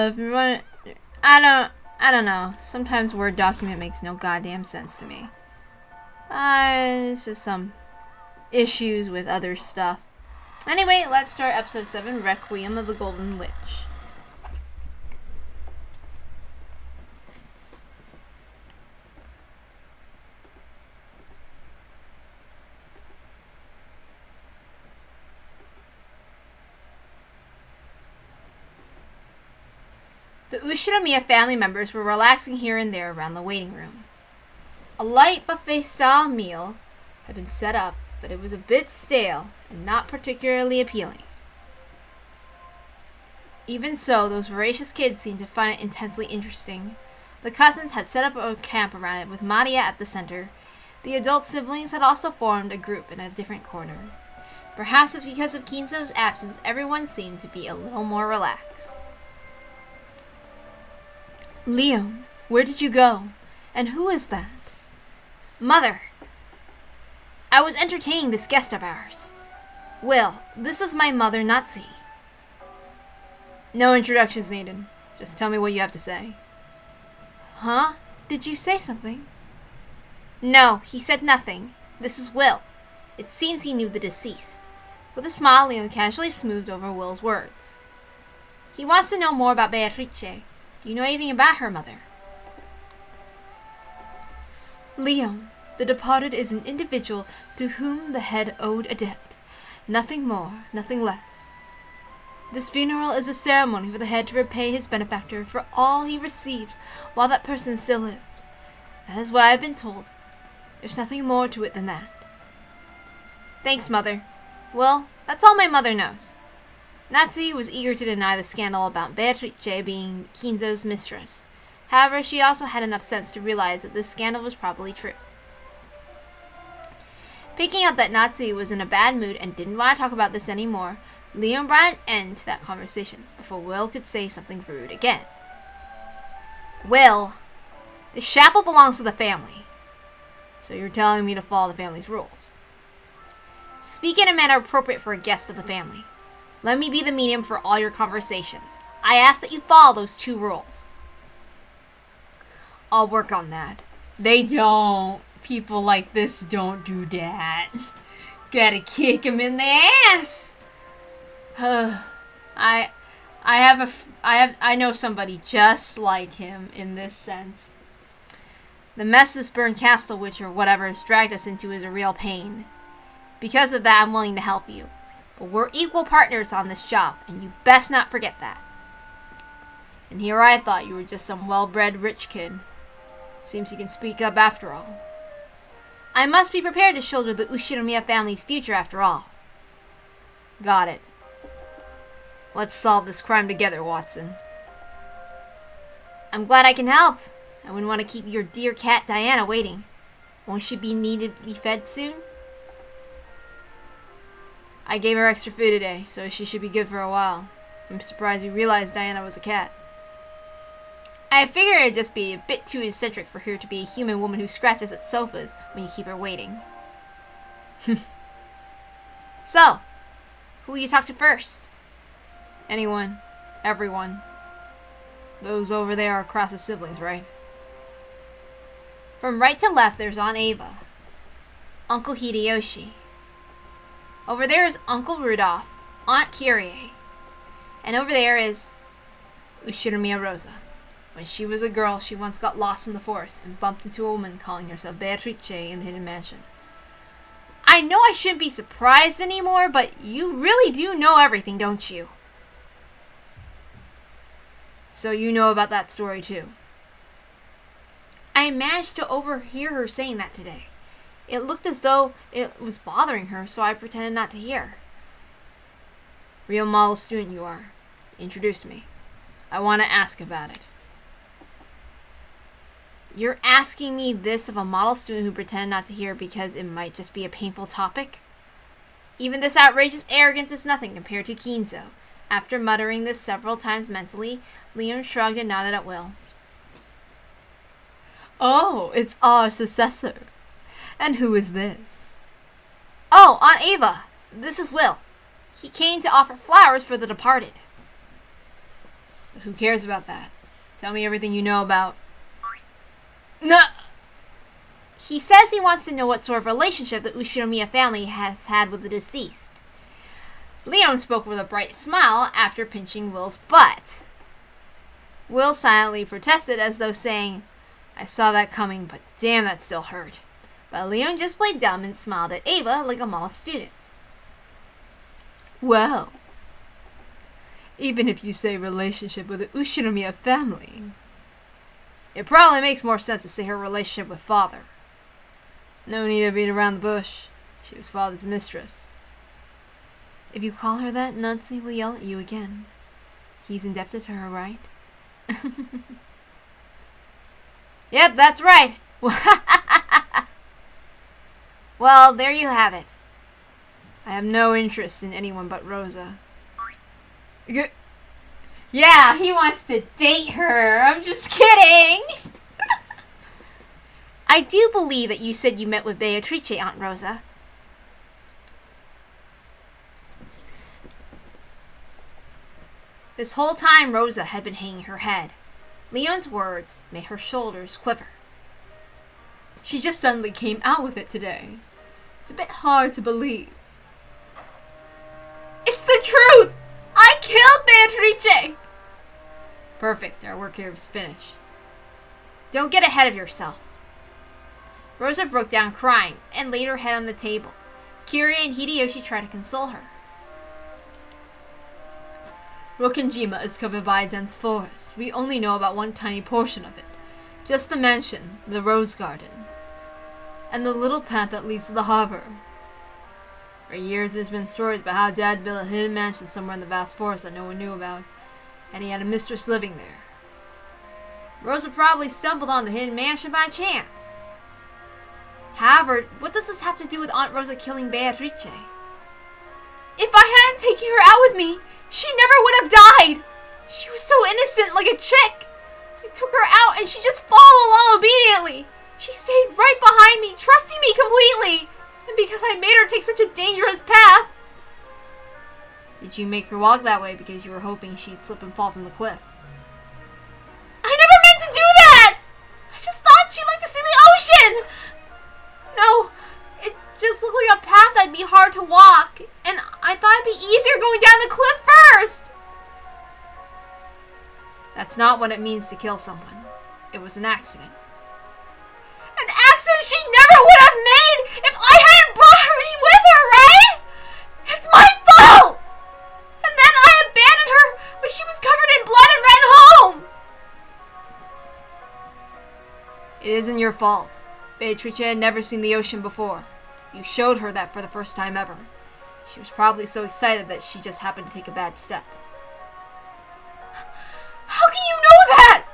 if you want, I don't know. Sometimes Word document makes no goddamn sense to me. It's just some issues with other stuff. Anyway, let's start episode 7, Requiem of the Golden Witch. The Ushinomiya family members were relaxing here and there around the waiting room. A light buffet-style meal had been set up, but it was a bit stale and not particularly appealing. Even so, those voracious kids seemed to find it intensely interesting. The cousins had set up a camp around it with Maria at the center. The adult siblings had also formed a group in a different corner. Perhaps because of Kinzo's absence, everyone seemed to be a little more relaxed. Leon, where did you go? And who is that? Mother, I was entertaining this guest of ours. Will, this is my mother, Natsu. No introductions needed. Just tell me what you have to say. Huh? Did you say something? No, he said nothing. This is Will. It seems he knew the deceased. With a smile, Leon casually smoothed over Will's words. He wants to know more about Beatrice. Do you know anything about her, mother? Leon, the departed is an individual to whom the head owed a debt. Nothing more, nothing less. This funeral is a ceremony for the head to repay his benefactor for all he received while that person still lived. That is what I have been told. There's nothing more to it than that. Thanks, Mother. Well, that's all my mother knows. Natsu was eager to deny the scandal about Beatrice being Kinzo's mistress. However, she also had enough sense to realize that this scandal was probably true. Picking up that Natsu was in a bad mood and didn't want to talk about this anymore, Leon brought an end to that conversation before Will could say something rude again. Will, the chapel belongs to the family. So you're telling me to follow the family's rules. Speak in a manner appropriate for a guest of the family. Let me be the medium for all your conversations. I ask that you follow those 2 rules. I'll work on that. They don't. People like this don't do that. Gotta kick him in the ass. I know somebody just like him in this sense. The mess this burned castle witch or whatever has dragged us into is a real pain. Because of that, I'm willing to help you. But we're equal partners on this job, and you best not forget that. And here I thought you were just some well-bred rich kid. Seems you can speak up after all. I must be prepared to shoulder the Ushinomiya family's future after all. Got it. Let's solve this crime together, Watson. I'm glad I can help. I wouldn't want to keep your dear cat Diana waiting. Won't she be needed to be fed soon? I gave her extra food today, so she should be good for a while. I'm surprised you realized Diana was a cat. I figured it'd just be a bit too eccentric for her to be a human woman who scratches at sofas when you keep her waiting. So, who will you talk to first? Anyone. Everyone. Those over there are Cross's siblings, right? From right to left, there's Aunt Ava. Uncle Hideyoshi. Over there is Uncle Rudolph, Aunt Kyrie. And over there is Ushinomiya Rosa. When she was a girl, she once got lost in the forest and bumped into a woman calling herself Beatrice in the Hidden Mansion. I know I shouldn't be surprised anymore, but you really do know everything, don't you? So you know about that story too. I managed to overhear her saying that today. It looked as though it was bothering her, so I pretended not to hear. Real model student you are. Introduce me. I want to ask about it. You're asking me this of a model student who pretended not to hear because it might just be a painful topic? Even this outrageous arrogance is nothing compared to Kinzo. After muttering this several times mentally, Leon shrugged and nodded at Will. Oh, it's our successor. And who is this? Oh, Aunt Ava. This is Will. He came to offer flowers for the departed. But who cares about that? Tell me everything you know about... No! He says he wants to know what sort of relationship the Ushinomiya family has had with the deceased. Leon spoke with a bright smile after pinching Will's butt. Will silently protested as though saying, I saw that coming, but damn, that still hurt. But Leon just played dumb and smiled at Ava like a model student. Well, even if you say relationship with the Ushinomiya family, it probably makes more sense to say her relationship with father. No need to beat around the bush. She was father's mistress. If you call her that, Nancy will yell at you again. He's indebted to her, right? Yep, that's right. Well, there you have it. I have no interest in anyone but Rosa. Yeah, he wants to date her. I'm just kidding. I do believe that you said you met with Beatrice, Aunt Rosa. This whole time, Rosa had been hanging her head. Leon's words made her shoulders quiver. She just suddenly came out with it today. It's a bit hard to believe. It's the truth! I killed Beatrice! Perfect, our work here is finished. Don't get ahead of yourself. Rosa broke down crying and laid her head on the table. Kiri and Hideyoshi tried to console her. Rokkenjima is covered by a dense forest. We only know about one tiny portion of it. Just the mansion, the rose garden, and the little path that leads to the harbor. For years there's been stories about how Dad built a hidden mansion somewhere in the vast forest that no one knew about, and he had a mistress living there. Rosa probably stumbled on the hidden mansion by chance. However, what does this have to do with Aunt Rosa killing Beatrice? If I hadn't taken her out with me, she never would have died! She was so innocent, like a chick! I took her out and she just followed along obediently! She stayed right behind me, trusting me completely! And because I made her take such a dangerous path... Did you make her walk that way because you were hoping she'd slip and fall from the cliff? I never meant to do that! I just thought she'd like to see the ocean! No, it just looked like a path that'd be hard to walk, and I thought it'd be easier going down the cliff first! That's not what it means to kill someone. It was an accident. An accident she never would have made if I hadn't brought her with her, right? It's my fault! And then I abandoned her when she was covered in blood and ran home! It isn't your fault. Beatrice had never seen the ocean before. You showed her that for the first time ever. She was probably so excited that she just happened to take a bad step. How can you know that?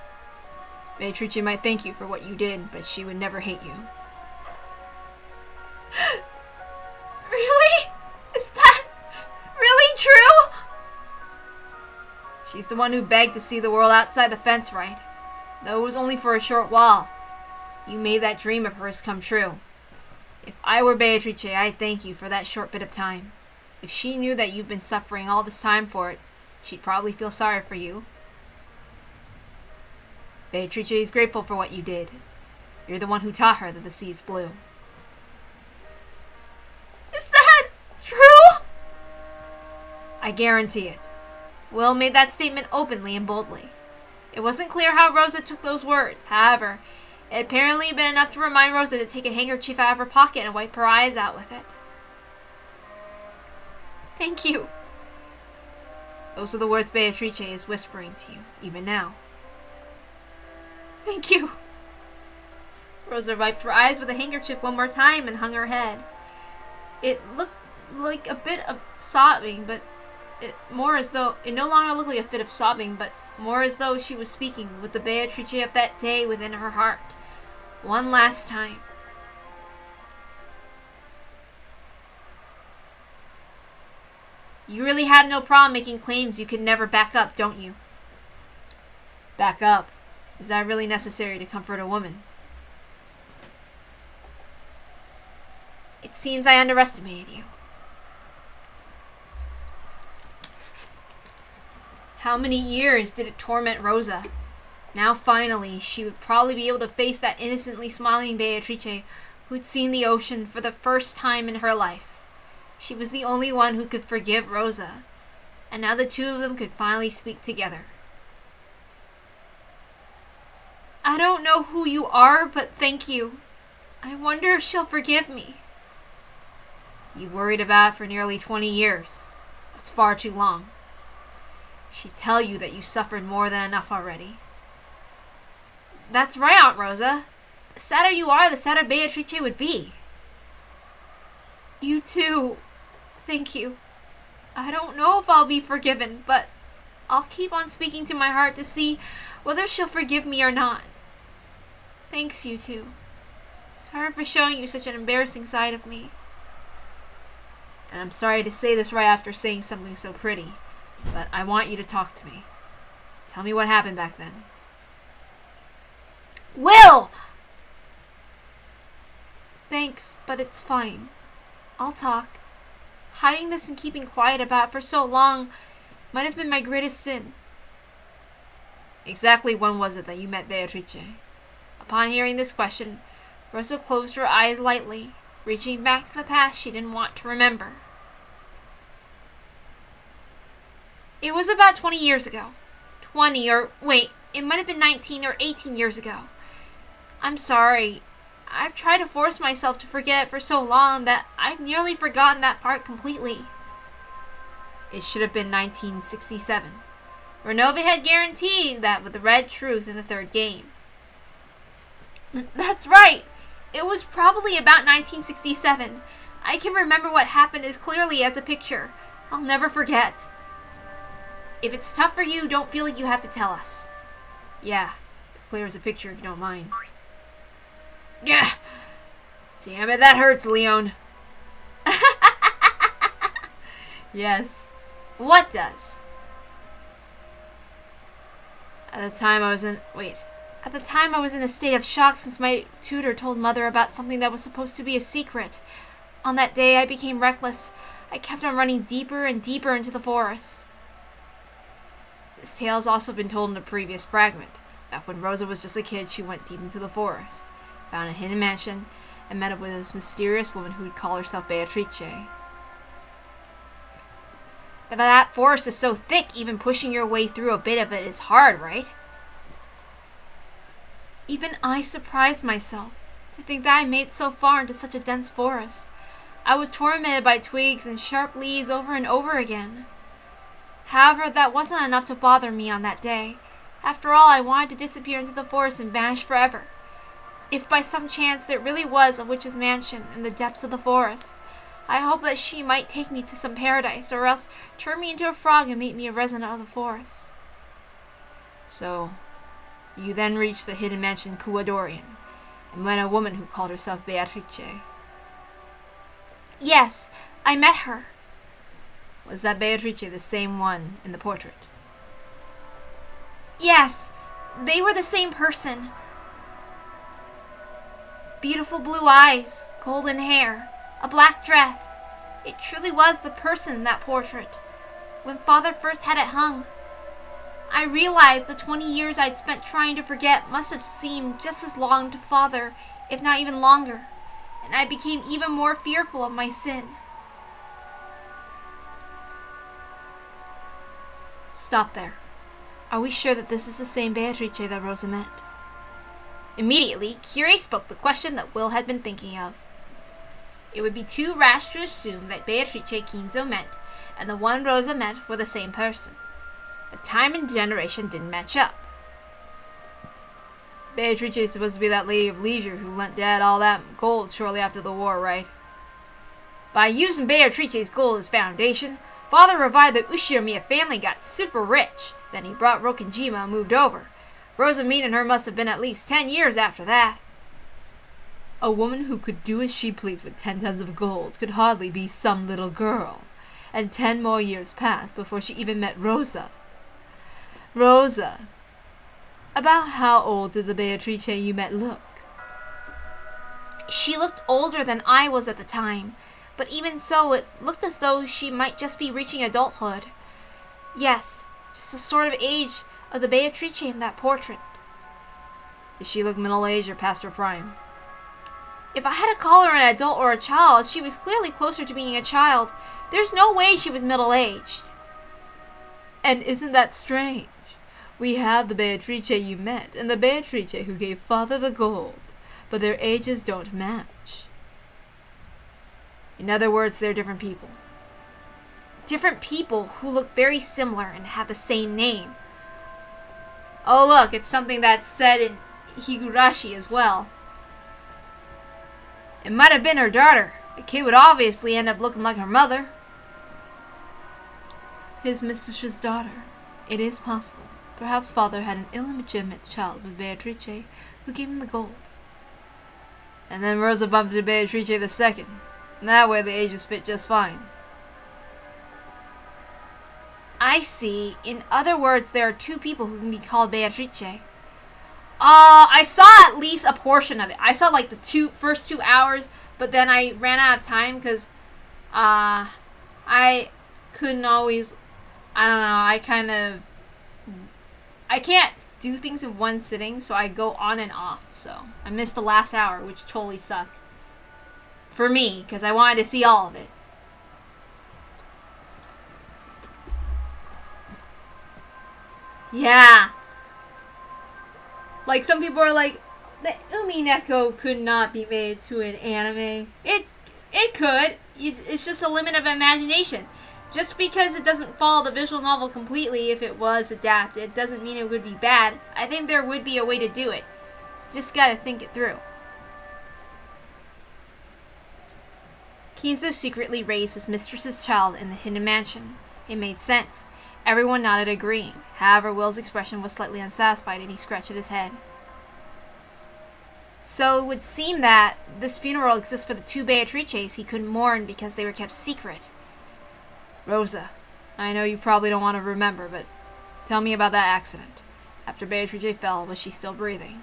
Beatrice might thank you for what you did, but she would never hate you. Really? Is that really true? She's the one who begged to see the world outside the fence, right? Though it was only for a short while. You made that dream of hers come true. If I were Beatrice, I'd thank you for that short bit of time. If she knew that you've been suffering all this time for it, she'd probably feel sorry for you. Beatrice is grateful for what you did. You're the one who taught her that the sea is blue. Is that true? I guarantee it. Will made that statement openly and boldly. It wasn't clear how Rosa took those words. However, it had apparently been enough to remind Rosa to take a handkerchief out of her pocket and wipe her eyes out with it. Thank you. Those are the words Beatrice is whispering to you, even now. Thank you. Rosa wiped her eyes with a handkerchief one more time and hung her head. It looked like a bit of sobbing, but it no longer looked like a fit of sobbing, but more as though she was speaking with the Beatrice of that day within her heart. One last time. You really have no problem making claims you could never back up, don't you? Back up? Is that really necessary to comfort a woman? It seems I underestimated you. How many years did it torment Rosa? Now finally, she would probably be able to face that innocently smiling Beatrice who'd seen the ocean for the first time in her life. She was the only one who could forgive Rosa, and now the two of them could finally speak together. I don't know who you are, but thank you. I wonder if she'll forgive me. You've worried about it for nearly 20 years. That's far too long. She'd tell you that you suffered more than enough already. That's right, Aunt Rosa. The sadder you are, the sadder Beatrice would be. You too. Thank you. I don't know if I'll be forgiven, but I'll keep on speaking to my heart to see whether she'll forgive me or not. Thanks, you two. Sorry for showing you such an embarrassing side of me. And I'm sorry to say this right after saying something so pretty, but I want you to talk to me. Tell me what happened back then. Will! Thanks, but it's fine. I'll talk. Hiding this and keeping quiet about it for so long might have been my greatest sin. Exactly when was it that you met Beatrice? Upon hearing this question, Rosa closed her eyes lightly, reaching back to the past she didn't want to remember. It was about 20 years ago. It might have been 19 or 18 years ago. I'm sorry. I've tried to force myself to forget it for so long that I've nearly forgotten that part completely. It should have been 1967. Renova had guaranteed that with the red truth in the third game. That's right! It was probably about 1967. I can remember what happened as clearly as a picture. I'll never forget. If it's tough for you, don't feel like you have to tell us. Yeah, clear as a picture if you don't mind. Gah! Damn it, that hurts, Leon. Yes. What does? At the time I was in a state of shock since my tutor told Mother about something that was supposed to be a secret. On that day, I became reckless. I kept on running deeper and deeper into the forest. This tale has also been told in a previous fragment. Back when Rosa was just a kid, she went deep into the forest, found a hidden mansion, and met up with this mysterious woman who would call herself Beatrice. That forest is so thick, even pushing your way through a bit of it is hard, right? Even I surprised myself to think that I made so far into such a dense forest. I was tormented by twigs and sharp leaves over and over again. However, that wasn't enough to bother me on that day. After all, I wanted to disappear into the forest and vanish forever. If by some chance there really was a witch's mansion in the depths of the forest, I hoped that she might take me to some paradise, or else turn me into a frog and make me a resident of the forest. So, you then reached the hidden mansion Kuadorian, and met a woman who called herself Beatrice. Yes, I met her. Was that Beatrice the same one in the portrait? Yes, they were the same person. Beautiful blue eyes, golden hair, a black dress. It truly was the person in that portrait. When Father first had it hung, I realized the 20 years I'd spent trying to forget must have seemed just as long to Father, if not even longer, and I became even more fearful of my sin. Stop there. Are we sure that this is the same Beatrice that Rosa met? Immediately, Curie spoke the question that Will had been thinking of. It would be too rash to assume that Beatrice Kinzo met and the one Rosa met were the same person. The time and generation didn't match up. Beatrice is supposed to be that lady of leisure who lent Dad all that gold shortly after the war, right? By using Beatrice's gold as foundation, Father revived the Ushiomiya family, got super rich. Then he brought Rokenjima and moved over. Rosa meeting her must have been at least 10 years after that. A woman who could do as she pleased with 10 tons of gold could hardly be some little girl. And 10 more years passed before she even met Rosa. Rosa. About how old did the Beatrice you met look? She looked older than I was at the time, but even so, it looked as though she might just be reaching adulthood. Yes, Just the sort of age of the Beatrice in that portrait. Did she look middle-aged or past her prime? If I had to call her an adult or a child, she was clearly closer to being a child. There's no way she was middle-aged. And isn't that strange? We have the Beatrice you met, and the Beatrice who gave Father the gold, but their ages don't match. In other words, they're different people. Different people who look very similar and have the same name. Oh look, it's something that's said in Higurashi as well. It might have been her daughter. The kid would obviously end up looking like her mother. His mistress's daughter. It is possible. Perhaps Father had an illegitimate child with Beatrice, who gave him the gold. And then Rosa bumped into Beatrice II. That way the ages fit just fine. I see. In other words, there are two people who can be called Beatrice. I saw at least a portion of it. I saw like the first 2 hours, but then I ran out of time because I couldn't always, I don't know, I can't do things in one sitting, so I go on and off. So I missed the last hour, which totally sucked. For me, because I wanted to see all of it. Yeah. Like, some people are like, the Umineko could not be made to an anime. It could. It's just a limit of imagination. Just because it doesn't follow the visual novel completely, if it was adapted, doesn't mean it would be bad. I think there would be a way to do it. Just gotta think it through. Kinzo secretly raised his mistress's child in the hidden mansion. It made sense. Everyone nodded agreeing. However, Will's expression was slightly unsatisfied and he scratched at his head. So it would seem that this funeral exists for the two Beatrices he couldn't mourn because they were kept secret. Rosa, I know you probably don't want to remember, but tell me about that accident. After Beatrice fell, was she still breathing?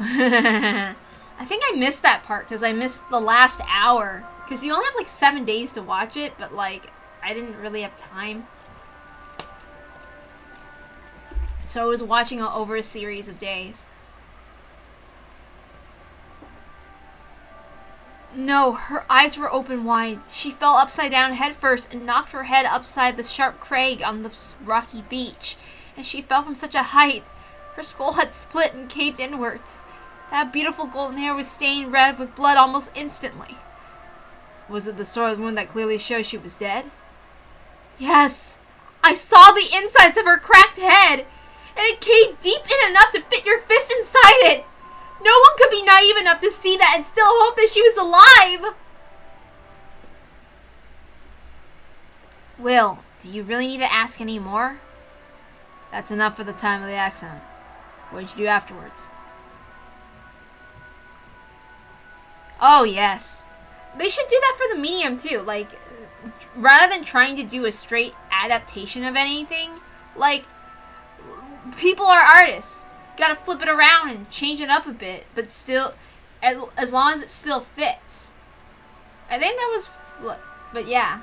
I think I missed that part because I missed the last hour. Because you only have like 7 days to watch it, but like, I didn't really have time. So I was watching over a series of days. No, her eyes were open wide. She fell upside down head first and knocked her head upside the sharp crag on the rocky beach. And she fell from such a height. Her skull had split and caved inwards. That beautiful golden hair was stained red with blood almost instantly. Was it the sort of wound that clearly shows she was dead? Yes! I saw the insides of her cracked head! And it caved deep in enough to fit your fist inside it! No one could be naive enough to see that and still hope that she was alive! Will, do you really need to ask any more? That's enough for the time of the accident. What did you do afterwards? Oh, yes. They should do that for the medium, too. Like, rather than trying to do a straight adaptation of anything, like, people are artists. Gotta flip it around and change it up a bit, but still, as long as it still fits. I think that was, but yeah.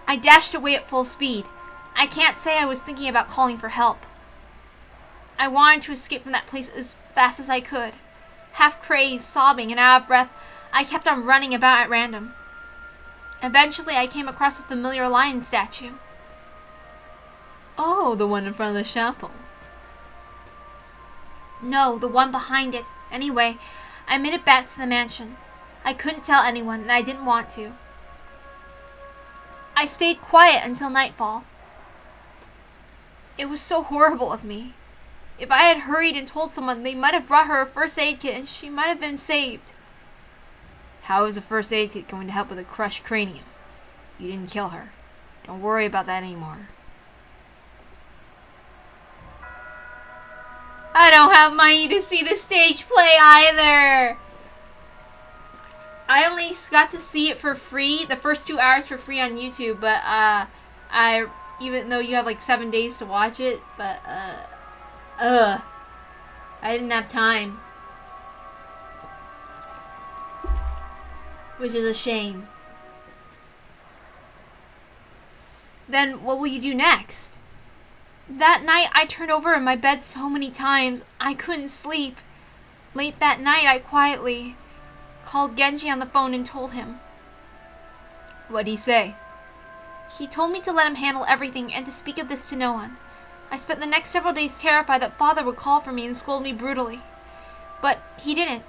I dashed away at full speed. I can't say I was thinking about calling for help. I wanted to escape from that place as fast as I could. Half crazed, sobbing, and out of breath, I kept on running about at random. Eventually, I came across a familiar lion statue. Oh, the one in front of the chapel. No, the one behind it. Anyway, I made it back to the mansion. I couldn't tell anyone, and I didn't want to. I stayed quiet until nightfall. It was so horrible of me. If I had hurried and told someone, they might have brought her a first aid kit and she might have been saved. How is a first aid kit going to help with a crushed cranium? You didn't kill her. Don't worry about that anymore. I don't have money to see the stage play either. I only got to see it for free, the first 2 hours for free on YouTube, but even though you have like 7 days to watch it, but I didn't have time. Which is a shame. Then what will you do next? That night I turned over in my bed so many times I couldn't sleep. Late that night I quietly called Genji on the phone and told him. What'd he say? He told me to let him handle everything and to speak of this to no one. I spent the next several days terrified that father would call for me and scold me brutally. But he didn't.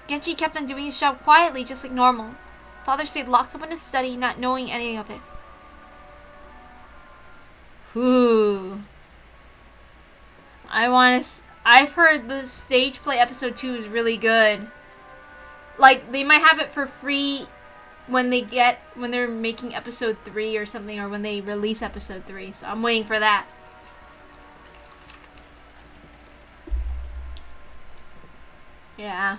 Genji kept on doing his job quietly, just like normal. Father stayed locked up in his study, not knowing any of it. Ooh. I've heard the stage play episode 2 is really good. Like, they might have it for free when they're making episode 3 or something, or when they release episode 3. So I'm waiting for that. Yeah.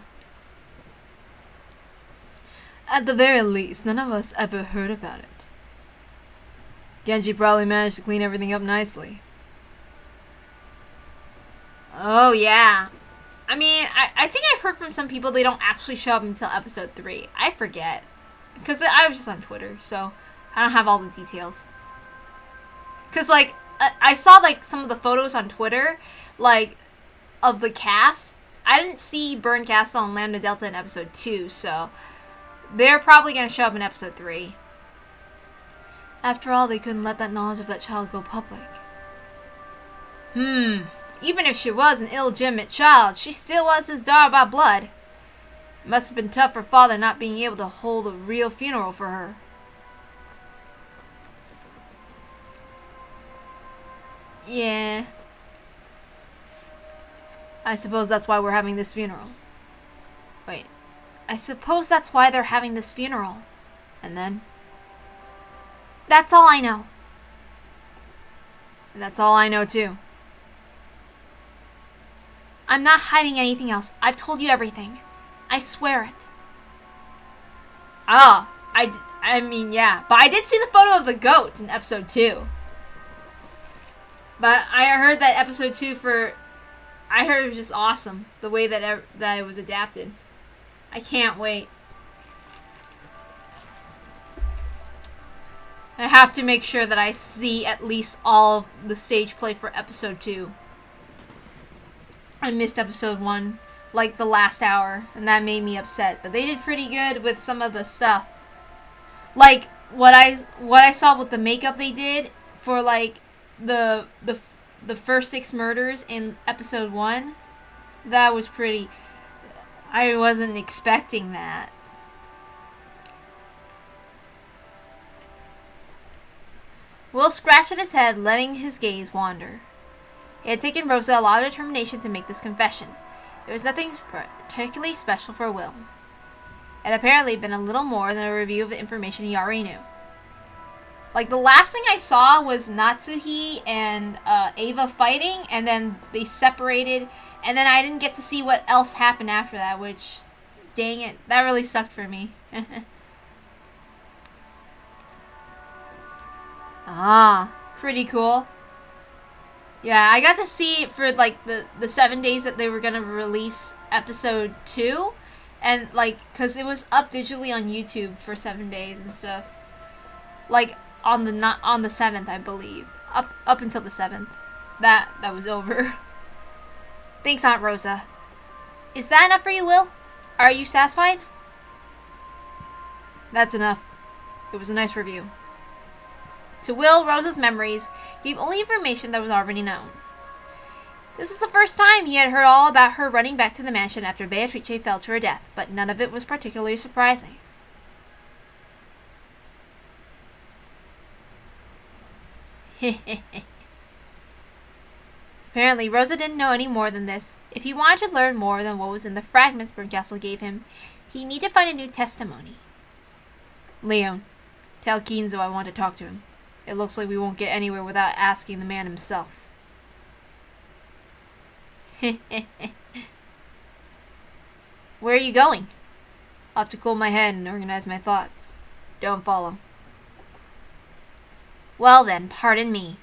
At the very least, none of us ever heard about it. Genji probably managed to clean everything up nicely. Oh, yeah. I mean, I think I've heard from some people they don't actually show up until episode 3. I forget. Because I was just on Twitter, so I don't have all the details. Because, like, I saw, like, some of the photos on Twitter, like, of the cast. I didn't see Burn Castle and Lambda Delta in episode 2, so they're probably going to show up in episode 3. After all, they couldn't let that knowledge of that child go public. Even if she was an illegitimate child, she still was his daughter by blood. It must have been tough for father not being able to hold a real funeral for her. Yeah. I suppose that's why we're having this funeral. Wait. I suppose that's why they're having this funeral. And then? That's all I know. And that's all I know too. I'm not hiding anything else. I've told you everything. I swear it. Ah, I mean, yeah. But I did see the photo of the goats in episode 2. But I heard that episode 2 I heard it was just awesome. The way that it was adapted. I can't wait. I have to make sure that I see at least all of the stage play for episode 2. I missed episode 1, like the last hour, and that made me upset. But they did pretty good with some of the stuff. Like what I saw with the makeup they did for like the first 6 murders in episode 1. That was pretty. I wasn't expecting that. Will scratched at his head, letting his gaze wander. It had taken Rosa a lot of determination to make this confession. There was nothing particularly special for Will. It had apparently been a little more than a review of the information he already knew. Like, the last thing I saw was Natsuhi and Ava fighting, and then they separated, and then I didn't get to see what else happened after that, which, dang it, that really sucked for me. Ah, pretty cool. Yeah, I got to see it for, like, the 7 days that they were going to release episode 2. And, like, because it was up digitally on YouTube for 7 days and stuff. Like, on the 7th, I believe. Up until the 7th. That was over. Thanks, Aunt Rosa. Is that enough for you, Will? Are you satisfied? That's enough. It was a nice review. To Will, Rosa's memories gave only information that was already known. This is the first time he had heard all about her running back to the mansion after Beatrice fell to her death, but none of it was particularly surprising. Apparently, Rosa didn't know any more than this. If he wanted to learn more than what was in the fragments Bernkastel gave him, he needed to find a new testimony. Leon, tell Kinzo I want to talk to him. It looks like we won't get anywhere without asking the man himself. Where are you going? I'll have to cool my head and organize my thoughts. Don't follow. Well then, pardon me.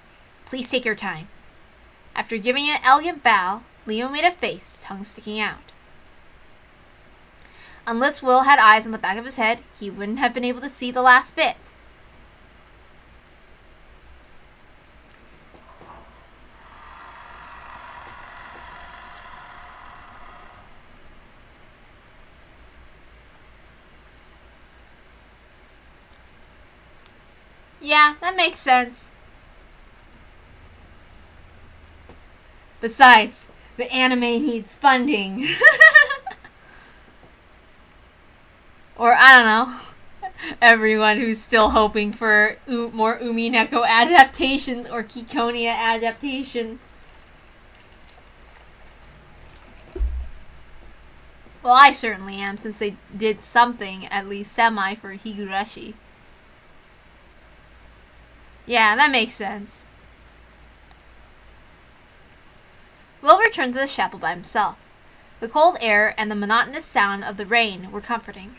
Please take your time. After giving an elegant bow, Leo made a face, tongue sticking out. Unless Will had eyes on the back of his head, he wouldn't have been able to see the last bit. Yeah, that makes sense. Besides, the anime needs funding. Or, I don't know, everyone who's still hoping for more Umineko adaptations or Kikonia adaptation. Well, I certainly am, since they did something, at least semi, for Higurashi. Yeah, that makes sense. Will returned to the chapel by himself. The cold air and the monotonous sound of the rain were comforting.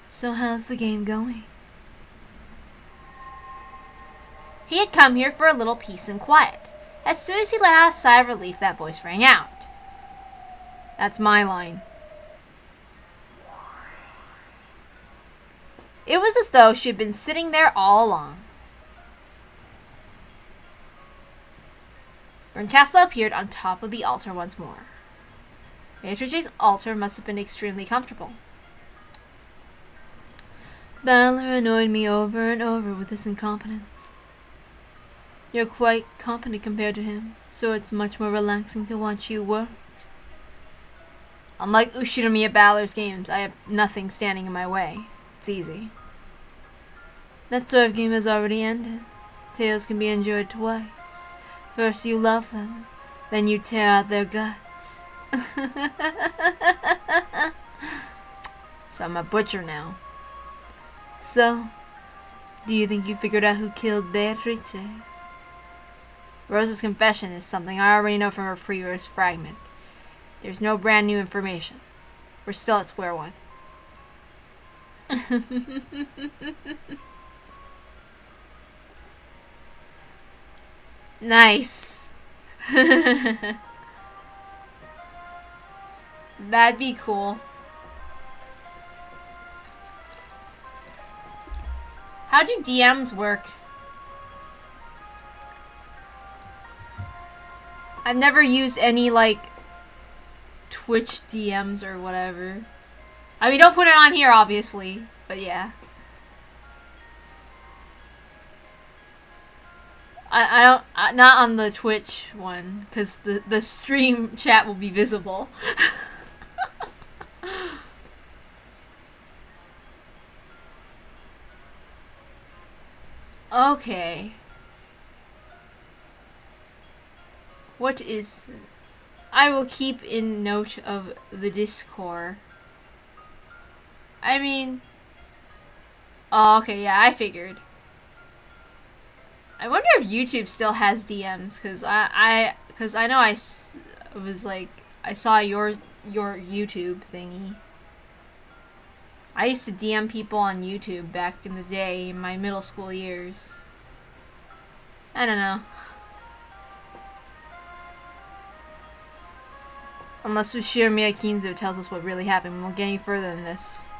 So how's the game going? He had come here for a little peace and quiet. As soon as he let out a sigh of relief, that voice rang out. That's my line. It was as though she had been sitting there all along. Berncastle appeared on top of the altar once more. Beatrice's altar must have been extremely comfortable. Balor annoyed me over and over with his incompetence. You're quite competent compared to him, so it's much more relaxing to watch you work. Unlike Ushinomiya Balor's games, I have nothing standing in my way. It's easy. That sort of game has already ended. Tales can be enjoyed twice. First you love them, then you tear out their guts. So I'm a butcher now. So, do you think you figured out who killed Beatrice? Rose's confession is something I already know from her previous fragment. There's no brand new information. We're still at square one. Nice. That'd be cool. How do DMs work? I've never used any, like, Twitch DMs or whatever. I mean, don't put it on here, obviously, but yeah. I don't, not on the Twitch one, because the stream chat will be visible. Okay. What is... I will keep in note of the Discord. I mean... Oh, okay, yeah, I figured. I wonder if YouTube still has DMs, because I know I was like... I saw your YouTube thingy. I used to DM people on YouTube back in the day, in my middle school years. I don't know. Unless Ushinomiya Kinzo tells us what really happened, we won't get any further than this.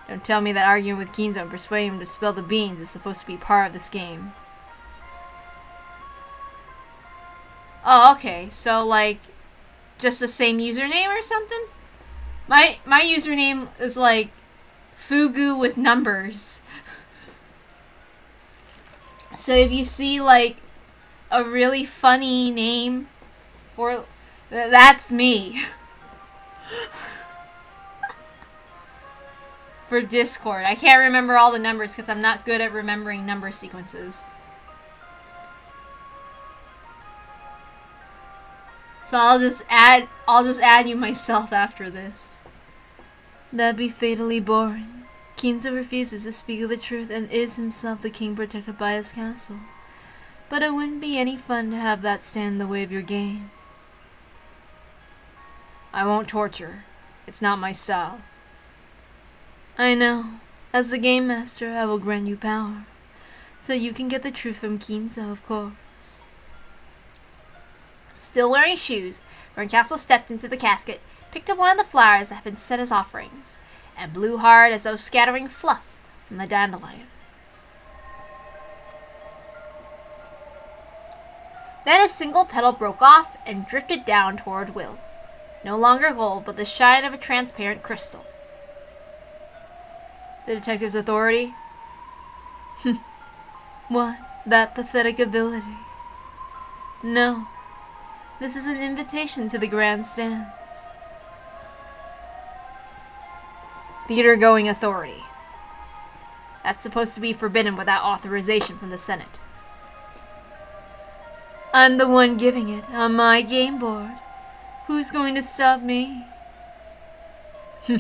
Don't tell me that arguing with Kinzo and persuading him to spill the beans is supposed to be part of this game. Oh, okay. So, like, just the same username or something? My username is, like, Fugu with numbers. So if you see, like, a really funny name for... That's me. For Discord. I can't remember all the numbers because I'm not good at remembering number sequences. So I'll just add you myself after this. That'd be fatally boring. Kinzo refuses to speak of the truth and is himself the king protected by his castle. But it wouldn't be any fun to have that stand in the way of your game. I won't torture. It's not my style. I know. As the game master, I will grant you power. So you can get the truth from Kinzo, of course. Still wearing shoes, Berncastle stepped into the casket, picked up one of the flowers that had been set as offerings, and blew hard as though scattering fluff from the dandelion. Then a single petal broke off and drifted down toward Will. No longer gold, but the shine of a transparent crystal. The detective's authority? What? That pathetic ability? No. This is an invitation to the grandstands. Theater-going authority. That's supposed to be forbidden without authorization from the Senate. I'm the one giving it on my game board. Who's going to stop me? Though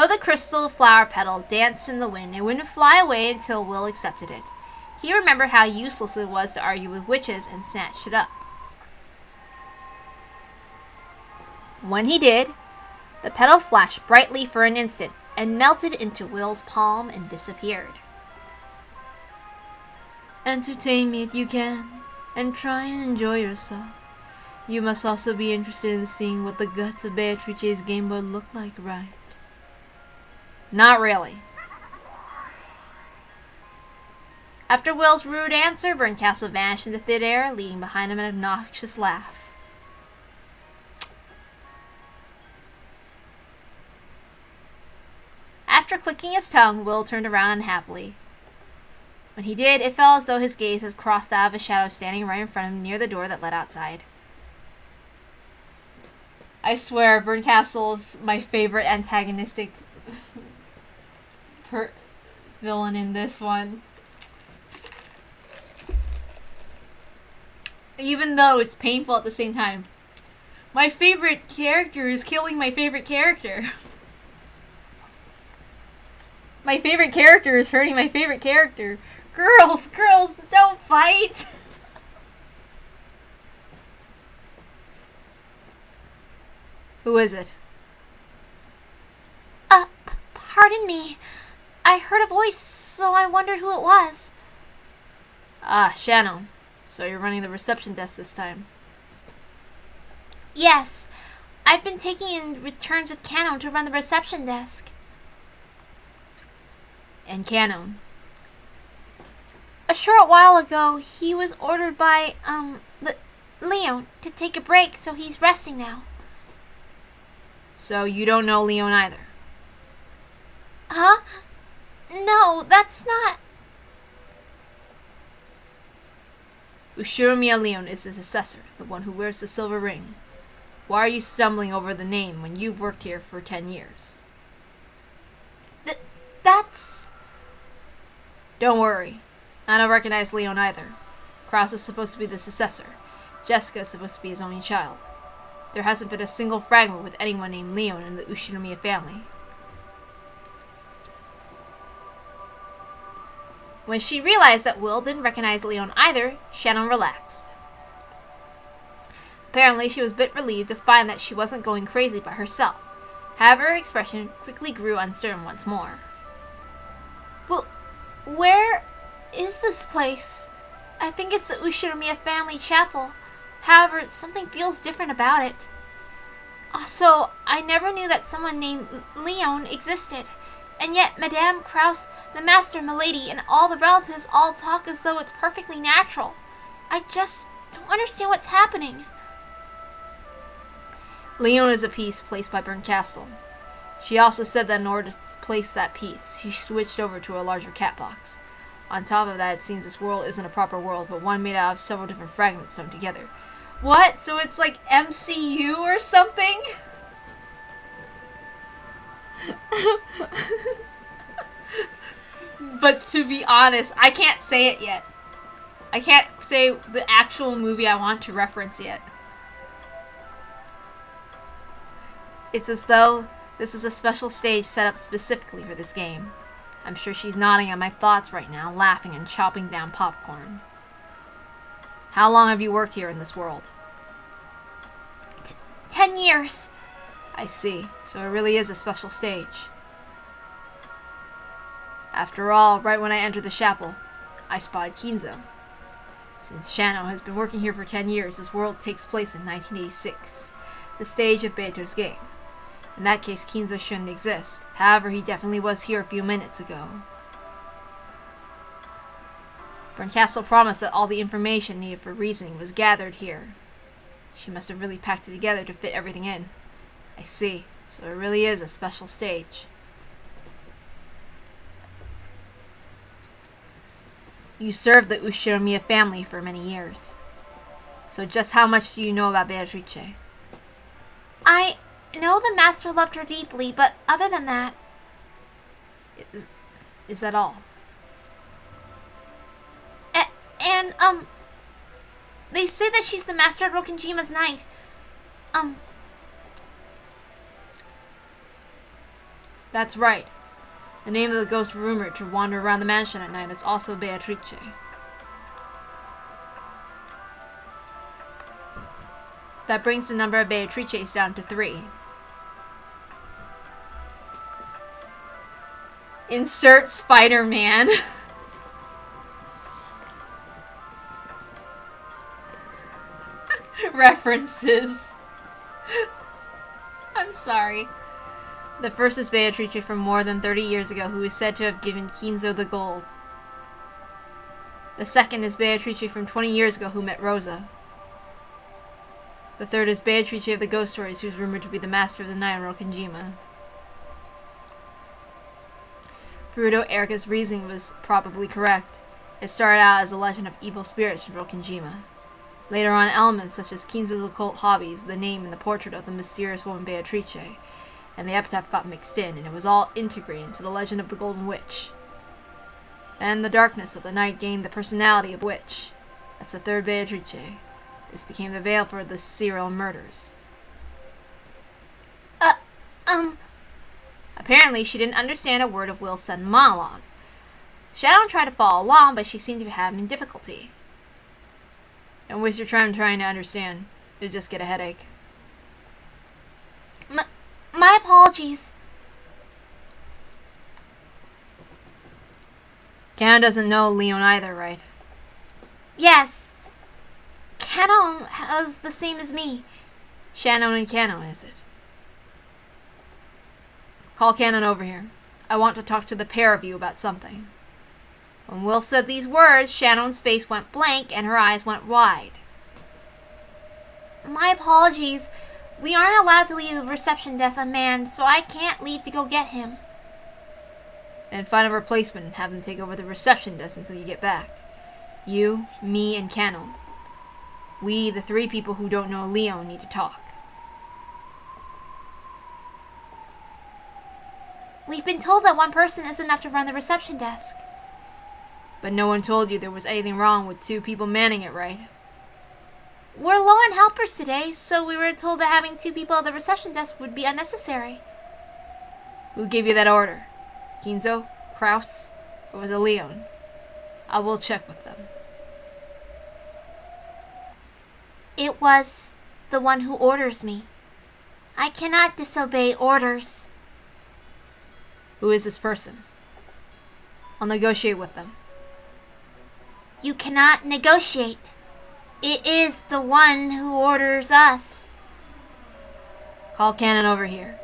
the crystal flower petal danced in the wind, it wouldn't fly away until Will accepted it. He remembered how useless it was to argue with witches and snatched it up. When he did, the petal flashed brightly for an instant and melted into Will's palm and disappeared. Entertain me if you can, and try and enjoy yourself. You must also be interested in seeing what the guts of Beatrice's game board look like, right? Not really. After Will's rude answer, Burncastle vanished into thin air, leaving behind him an obnoxious laugh. After clicking his tongue, Will turned around unhappily. When he did, it felt as though his gaze had crossed out of a shadow standing right in front of him near the door that led outside. I swear, Burncastle's my favorite antagonistic villain in this one. Even though it's painful at the same time. My favorite character is killing my favorite character. My favorite character is hurting my favorite character. Girls, don't fight! Who is it? Pardon me. I heard a voice, so I wondered who it was. Ah, Shannon. So you're running the reception desk this time. Yes. I've been taking in returns with Kano to run the reception desk. And Kano? A short while ago, he was ordered by, Leon to take a break, so he's resting now. So you don't know Leon either? Huh? No, that's not... Ushiromiya Leon is the successor, the one who wears the silver ring. Why are you stumbling over the name when you've worked here for 10 years? That's... Don't worry. I don't recognize Leon either. Kraus is supposed to be the successor. Jessica is supposed to be his only child. There hasn't been a single fragment with anyone named Leon in the Ushinomiya family. When she realized that Will didn't recognize Leon either, Shannon relaxed. Apparently, she was a bit relieved to find that she wasn't going crazy by herself. However, her expression quickly grew uncertain once more. Well, where is this place? I think it's the Ushinomiya family chapel. However, something feels different about it. Also, I never knew that someone named Leon existed. And yet, Madame Kraus, the Master, Milady, and all the relatives all talk as though it's perfectly natural. I just don't understand what's happening. Leon is a piece placed by Burncastle. She also said that in order to place that piece, she switched over to a larger cat box. On top of that, it seems this world isn't a proper world, but one made out of several different fragments sewn together. What? So it's like MCU or something? But to be honest, I can't say it yet. I can't say the actual movie I want to reference yet. It's as though this is a special stage set up specifically for this game. I'm sure she's nodding at my thoughts right now, laughing and chopping down popcorn. How long have you worked here in this world? 10 years. I see. So it really is a special stage. After all, right when I entered the chapel, I spotted Kinzo. Since Shano has been working here for 10 years, this world takes place in 1986. the stage of Beato's game. In that case, Kinzo shouldn't exist. However, he definitely was here a few minutes ago. Berncastle promised that all the information needed for reasoning was gathered here. She must have really packed it together to fit everything in. I see. So it really is a special stage. You served the Ushiromiya family for many years. So just how much do you know about Beatrice? I know the master loved her deeply, but other than that... Is that all? They say that she's the master of Rokenjima's knight. That's right. The name of the ghost rumored to wander around the mansion at night is also Beatrice. That brings the number of Beatrices down to 3. Insert Spider-Man. References. I'm sorry. The first is Beatrice from more than 30 years ago, who is said to have given Kinzo the gold. The second is Beatrice from 20 years ago, who met Rosa. The third is Beatrice of the ghost stories, who is rumored to be the master of the night on Rokenjima. Furuto Erika's reasoning was probably correct. It started out as a legend of evil spirits from Rokenjima. Later on, elements such as Kinzo's occult hobbies, the name and the portrait of the mysterious woman Beatrice, and the epitaph got mixed in, and it was all integrated into the legend of the Golden Witch. Then the darkness of the night gained the personality of witch. That's the third Beatrice. This became the veil for the serial murders. Apparently, she didn't understand a word of Will's sudden monologue. Shadow tried to follow along, but she seemed to be having difficulty. Don't waste your time trying to understand. You'll just get a headache. My apologies. Canon doesn't know Leon either, right? Yes. Canon is the same as me. Shannon and Canon, is it? Call Canon over here. I want to talk to the pair of you about something. When Will said these words, Shannon's face went blank and her eyes went wide. My apologies. We aren't allowed to leave the reception desk unmanned, so I can't leave to go get him. Then find a replacement and have them take over the reception desk until you get back. You, me, and Canon. We, the 3 people who don't know Leon, need to talk. We've been told that one person is enough to run the reception desk. But no one told you there was anything wrong with 2 people manning it, right? We're low on helpers today, so we were told that having 2 people at the reception desk would be unnecessary. Who gave you that order? Kinzo? Kraus? Or was it Leon? I will check with them. It was the one who orders me. I cannot disobey orders. Who is this person? I'll negotiate with them. You cannot negotiate. It is the one who orders us. Call Canon over here.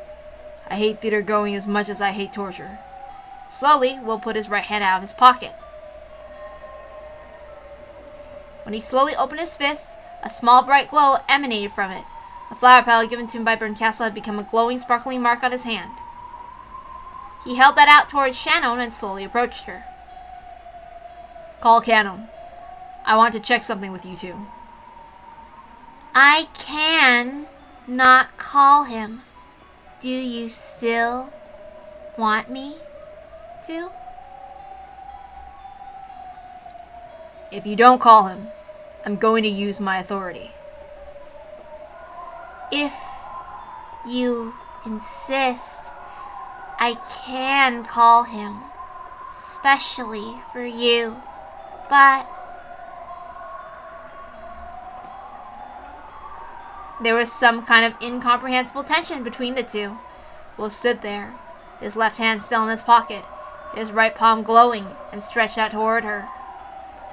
I hate theater going as much as I hate torture. Slowly, Will put his right hand out of his pocket. When he slowly opened his fist, a small bright glow emanated from it. The flower petal given to him by Berncastle had become a glowing, sparkling mark on his hand. He held that out towards Shannon and slowly approached her. Call Canon. I want to check something with you 2. I can not call him. Do you still want me to? If you don't call him, I'm going to use my authority. If you insist, I can call him, especially for you, but... There was some kind of incomprehensible tension between the 2. Will stood there, his left hand still in his pocket, his right palm glowing and stretched out toward her.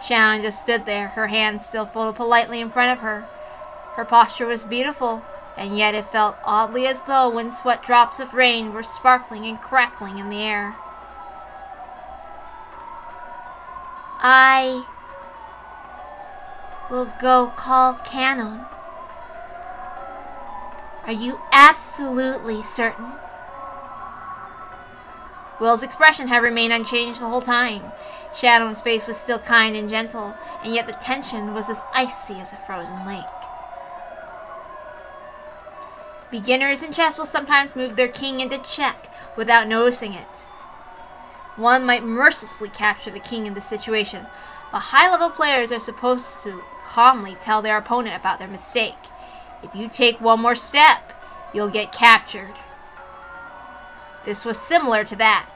Shannon just stood there, her hands still folded politely in front of her. Her posture was beautiful, and yet it felt oddly as though windswept drops of rain were sparkling and crackling in the air. I will go call Canon. Are you absolutely certain? Will's expression had remained unchanged the whole time. Shadow's face was still kind and gentle, and yet the tension was as icy as a frozen lake. Beginners in chess will sometimes move their king into check without noticing it. One might mercilessly capture the king in this situation, but high-level players are supposed to calmly tell their opponent about their mistake. If you take one more step, you'll get captured. This was similar to that.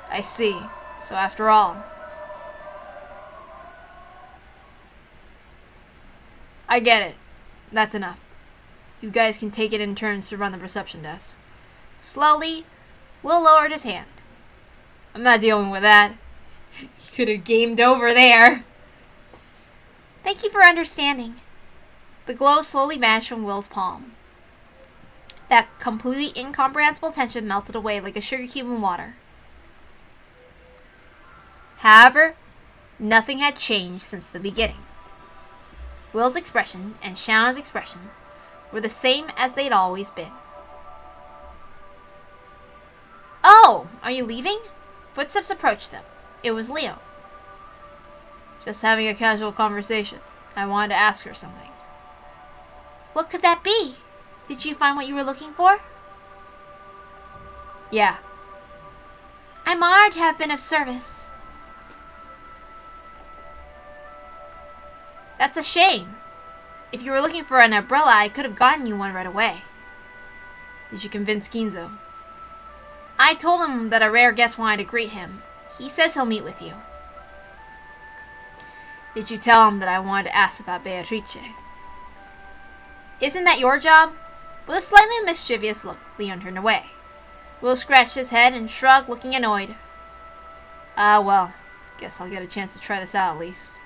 I see. So after all, I get it. That's enough. You guys can take it in turns to run the reception desk. Slowly, Will lowered his hand. I'm not dealing with that. You could have gamed over there. Thank you for understanding. The glow slowly vanished from Will's palm. That completely incomprehensible tension melted away like a sugar cube in water. However, nothing had changed since the beginning. Will's expression and Shannon's expression were the same as they'd always been. Oh, are you leaving? Footsteps approached them. It was Leo. Just having a casual conversation. I wanted to ask her something. What could that be? Did you find what you were looking for? Yeah. I'm honored to have been of service. That's a shame. If you were looking for an umbrella, I could have gotten you one right away. Did you convince Ginzo? I told him that a rare guest wanted to greet him. He says he'll meet with you. Did you tell him that I wanted to ask about Beatrice? Isn't that your job? With a slightly mischievous look, Leon turned away. Will scratched his head and shrugged, looking annoyed. Well, guess I'll get a chance to try this out at least.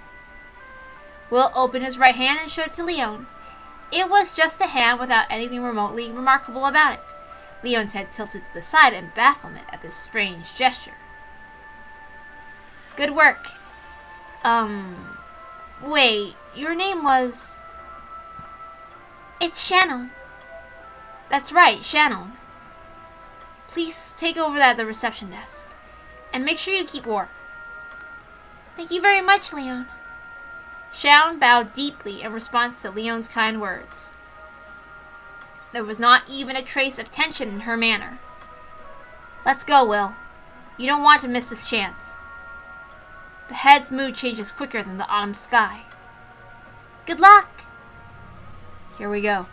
Will opened his right hand and showed it to Leon. It was just a hand without anything remotely remarkable about it. Leon's head tilted to the side in bafflement at this strange gesture. Good work. Wait, your name was... It's Shannon. That's right, Shannon. Please take over at the reception desk. And make sure you keep warm. Thank you very much, Leon. Shannon bowed deeply in response to Leon's kind words. There was not even a trace of tension in her manner. Let's go, Will. You don't want to miss this chance. The head's mood changes quicker than the autumn sky. Good luck. Here we go.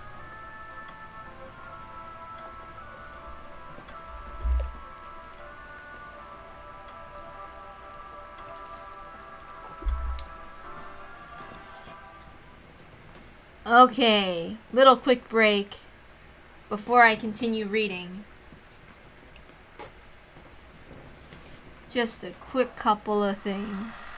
Okay, little quick break before I continue reading. Just a quick couple of things.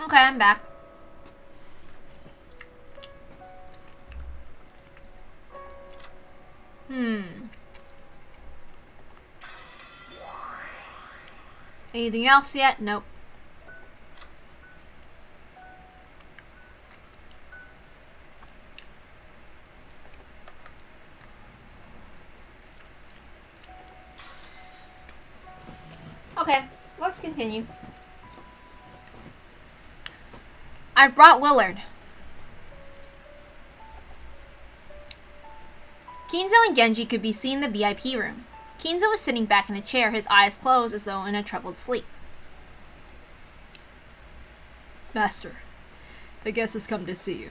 Okay, I'm back. Anything else yet? Nope. Okay, let's continue. I've brought Willard. Kinzo and Genji could be seen in the VIP room. Kinzo was sitting back in a chair, his eyes closed as though in a troubled sleep. Master, the guest has come to see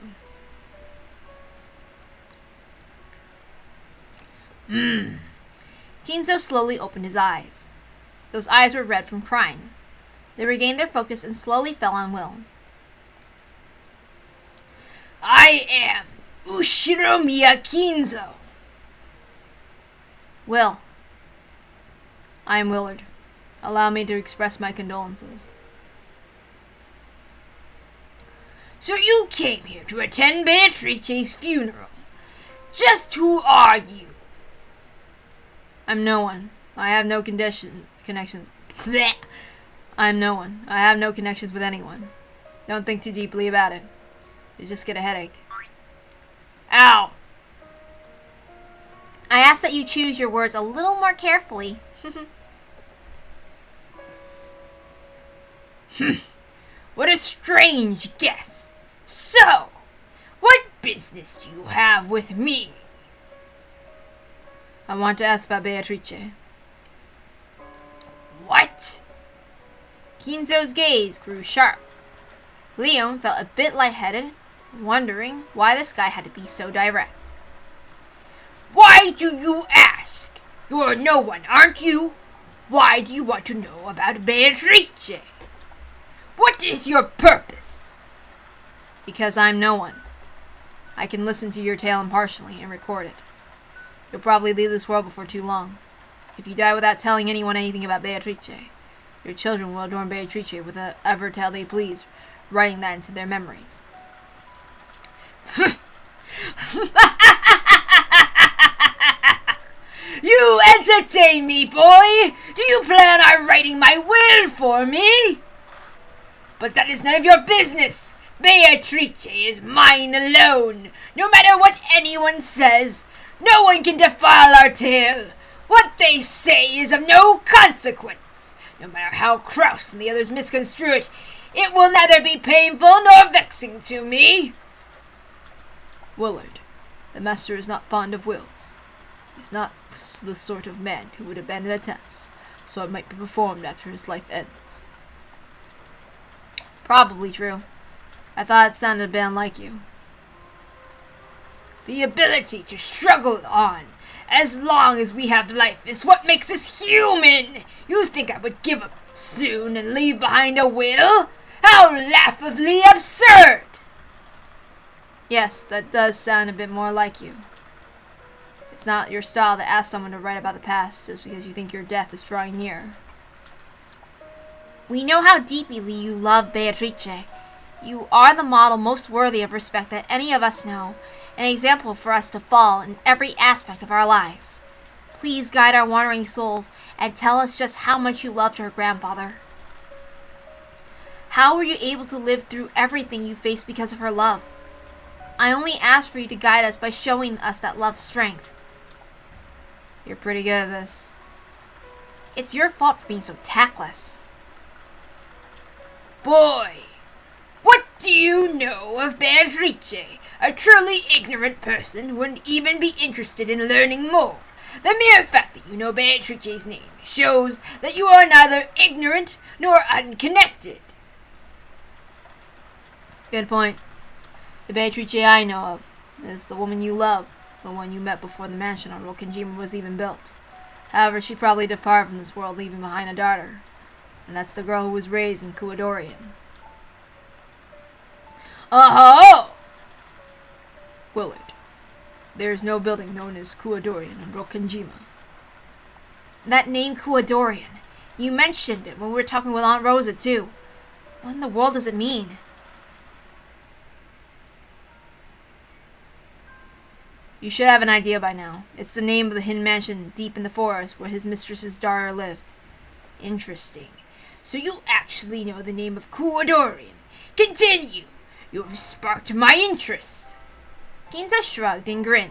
you. Kinzo slowly opened his eyes. Those eyes were red from crying. They regained their focus and slowly fell on Will. I am Ushiromiya Kinzo. Will. I am Willard. Allow me to express my condolences. So you came here to attend Beatrice's funeral. Just who are you? I'm no one. I have no connections. I'm no one. I have no connections with anyone. Don't think too deeply about it. You just get a headache. Ow! I ask that you choose your words a little more carefully. What a strange guest. So, what business do you have with me? I want to ask about Beatrice. What? Kinzo's gaze grew sharp. Leon felt a bit lightheaded, wondering why this guy had to be so direct. Why do you ask? You're no one, aren't you? Why do you want to know about Beatrice? What is your purpose? Because I'm no one. I can listen to your tale impartially and record it. You'll probably leave this world before too long. If you die without telling anyone anything about Beatrice, your children will adorn Beatrice with whatever tale they please, writing that into their memories. You entertain me, boy! Do you plan on writing my will for me? But that is none of your business! Beatrice is mine alone! No matter what anyone says, no one can defile our tale! What they say is of no consequence! No matter how Kraus and the others misconstrue it, it will neither be painful nor vexing to me! Willard, the master is not fond of wills. He's not the sort of man who would abandon a task, so it might be performed after his life ends. Probably true. I thought it sounded a bit unlike you. The ability to struggle on, as long as we have life, is what makes us human! You think I would give up soon and leave behind a will? How laughably absurd! Yes, that does sound a bit more like you. It's not your style to ask someone to write about the past just because you think your death is drawing near. We know how deeply you love Beatrice. You are the model most worthy of respect that any of us know, an example for us to follow in every aspect of our lives. Please guide our wandering souls and tell us just how much you loved her grandfather. How were you able to live through everything you faced because of her love? I only ask for you to guide us by showing us that love's strength. You're pretty good at this. It's your fault for being so tactless. Boy, what do you know of Beatrice? A truly ignorant person wouldn't even be interested in learning more. The mere fact that you know Beatrice's name shows that you are neither ignorant nor unconnected. Good point. The Beatrice I know of is the woman you love, the one you met before the mansion on Rokenjima was even built. However, she probably departed from this world leaving behind a daughter, and that's the girl who was raised in Kuadorian. Oh! Willard, there is no building known as Kuadorian on Rokenjima. That name Kuadorian, you mentioned it when we were talking with Aunt Rosa too. What in the world does it mean? You should have an idea by now. It's the name of the hidden mansion deep in the forest where his mistress's daughter lived. Interesting. So you actually know the name of Kuwadorian. Continue! You have sparked my interest. Kinzo shrugged and grinned.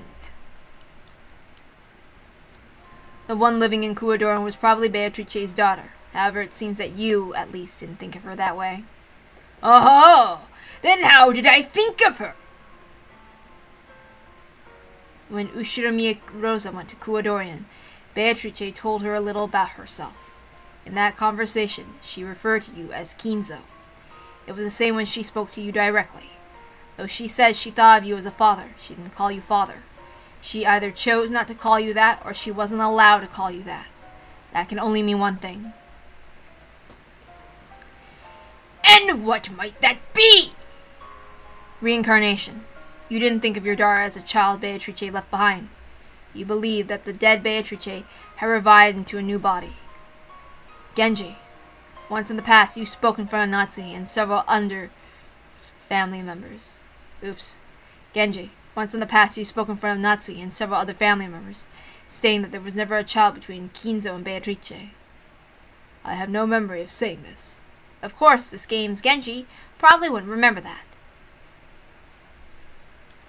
The one living in Kuwadorian was probably Beatrice's daughter. However, it seems that you, at least, didn't think of her that way. Oh! Then how did I think of her? When Ushiromiya Rosa went to Kuwadorian, Beatrice told her a little about herself. In that conversation, she referred to you as Kinzo. It was the same when she spoke to you directly. Though she said she thought of you as a father, she didn't call you father. She either chose not to call you that, or she wasn't allowed to call you that. That can only mean one thing. And what might that be? Reincarnation. You didn't think of your daughter as a child Beatrice left behind. You believed that the dead Beatrice had revived into a new body. Genji. Once in the past, you spoke in front of Natsuki and several other family members. Genji. Once in the past, you spoke in front of Natsuki and several other family members, stating that there was never a child between Kinzo and Beatrice. I have no memory of saying this. Of course, this game's Genji probably wouldn't remember that.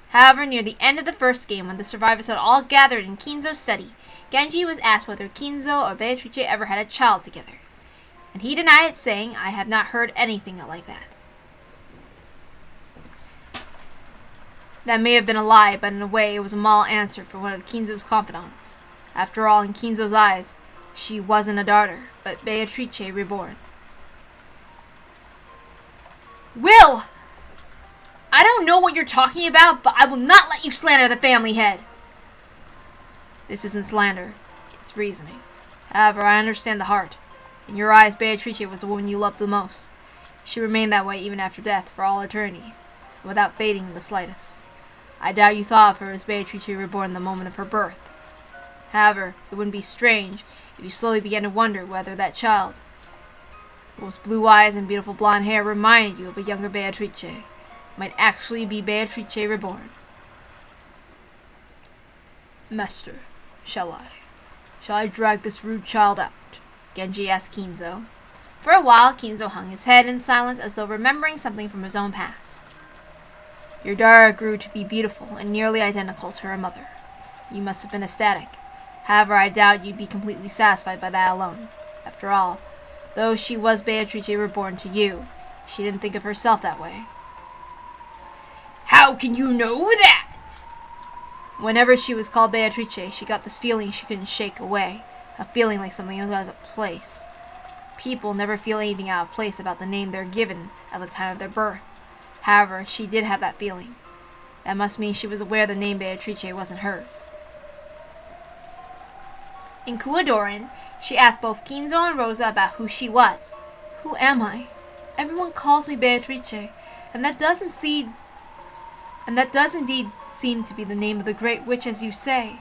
However, near the end of the first game, when the survivors had all gathered in Kinzo's study, Genji was asked whether Kinzo or Beatrice ever had a child together. And he denied it, saying, I have not heard anything like that. That may have been a lie, but in a way it was a mal answer for one of Kinzo's confidants. After all, in Kinzo's eyes, she wasn't a daughter, but Beatrice reborn. Will! I don't know what you're talking about, but I will not let you slander the family head. This isn't slander. It's reasoning. However, I understand the heart. In your eyes, Beatrice was the woman you loved the most. She remained that way even after death, for all eternity, without fading in the slightest. I doubt you thought of her as Beatrice reborn the moment of her birth. However, it wouldn't be strange if you slowly began to wonder whether that child, those blue eyes and beautiful blonde hair, reminded you of a younger Beatrice, might actually be Beatrice reborn. Master, shall I drag this rude child out? Genji asked Kinzo. For a while, Kinzo hung his head in silence as though remembering something from his own past. Your daughter grew to be beautiful and nearly identical to her mother. You must have been ecstatic. However, I doubt you'd be completely satisfied by that alone. After all, though she was Beatrice reborn to you, she didn't think of herself that way. How can you know that? Whenever she was called Beatrice, she got this feeling she couldn't shake away. A feeling like something was out of place. People never feel anything out of place about the name they're given at the time of their birth. However, she did have that feeling. That must mean she was aware the name Beatrice wasn't hers. In Kuwadorian, she asked both Kinzo and Rosa about who she was. Who am I? Everyone calls me Beatrice, and that does indeed seem to be the name of the great witch, as you say.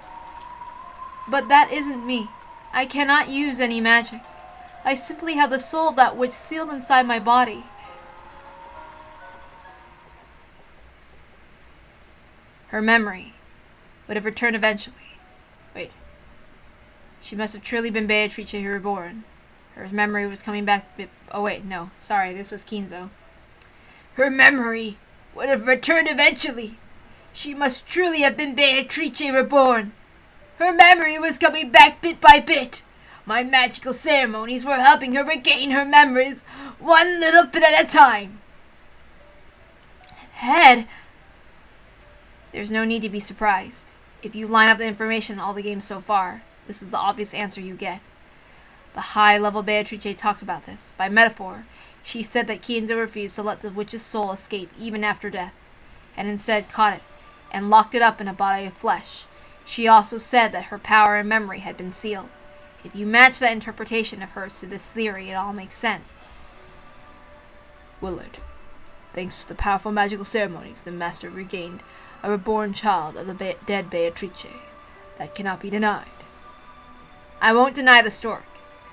But that isn't me. I cannot use any magic. I simply have the soul of that witch sealed inside my body. Her memory would have returned eventually. Wait. She must have truly been Beatrice reborn. Her memory was coming back. Oh wait, no. Sorry, this was Kinzo. Her memory would have returned eventually. She must truly have been Beatrice reborn. Her memory was coming back bit by bit. My magical ceremonies were helping her regain her memories, one little bit at a time. Head. There's no need to be surprised. If you line up the information in all the games so far, this is the obvious answer you get. The high-level Beatrice talked about this. By metaphor, she said that Kinzo refused to let the witch's soul escape even after death, and instead caught it and locked it up in a body of flesh. She also said that her power and memory had been sealed. If you match that interpretation of hers to this theory, it all makes sense. Willard, thanks to the powerful magical ceremonies, the Master regained a reborn child of the dead Beatrice. That cannot be denied. I won't deny the stork,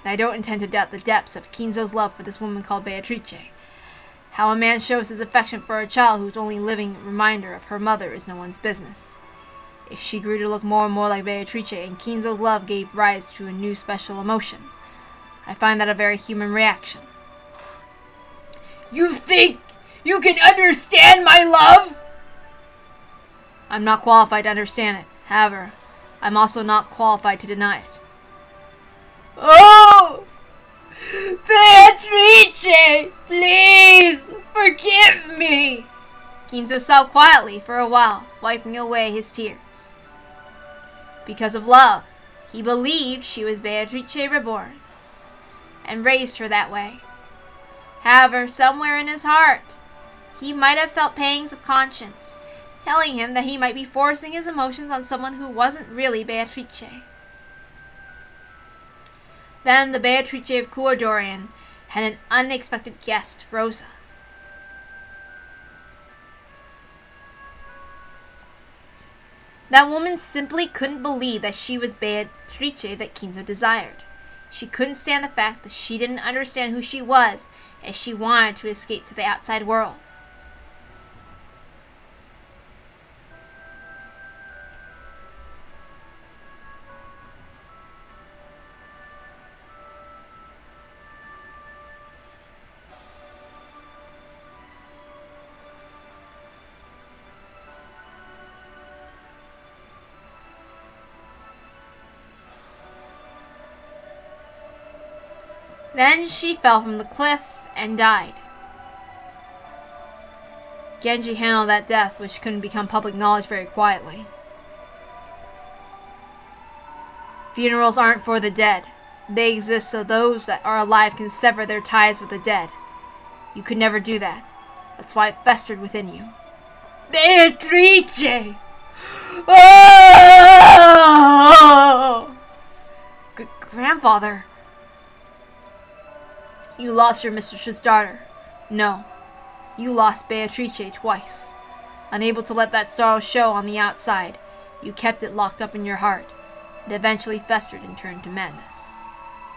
and I don't intend to doubt the depths of Kinzo's love for this woman called Beatrice. How a man shows his affection for a child whose only living reminder of her mother is no one's business. If she grew to look more and more like Beatrice, and Kinzo's love gave rise to a new special emotion, I find that a very human reaction. You think you can understand my love? I'm not qualified to understand it. However, I'm also not qualified to deny it. Oh! Beatrice! Please! Forgive me! Ginzo sobbed quietly for a while, wiping away his tears. Because of love, he believed she was Beatrice reborn, and raised her that way. However, somewhere in his heart, he might have felt pangs of conscience, telling him that he might be forcing his emotions on someone who wasn't really Beatrice. Then the Beatrice of Kuodorian had an unexpected guest, Rosa. That woman simply couldn't believe that she was Beatrice that Ginzo desired. She couldn't stand the fact that she didn't understand who she was, as she wanted to escape to the outside world. Then she fell from the cliff and died. Genji handled that death, which couldn't become public knowledge, very quietly. Funerals aren't for the dead. They exist so those that are alive can sever their ties with the dead. You could never do that. That's why it festered within you. Beatrice! Oh! Grandfather! You lost your mistress's daughter. No, you lost Beatrice twice. Unable to let that sorrow show on the outside, you kept it locked up in your heart. It eventually festered and turned to madness.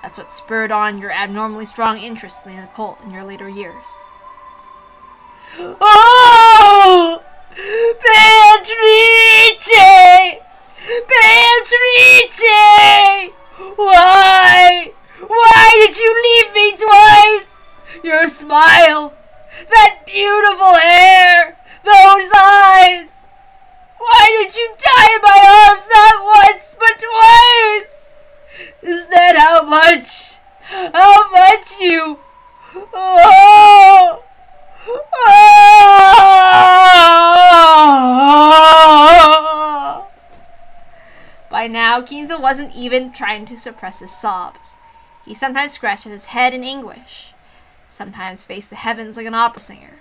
That's what spurred on your abnormally strong interest in the occult in your later years. Oh! Beatrice! Beatrice! Why? Why did you leave me twice? Your smile, that beautiful hair, those eyes. Why did you die in my arms not once but twice? Is that how much you... Oh! Oh! By now, Ginzo wasn't even trying to suppress his sobs. He sometimes scratched his head in anguish, sometimes faced the heavens like an opera singer.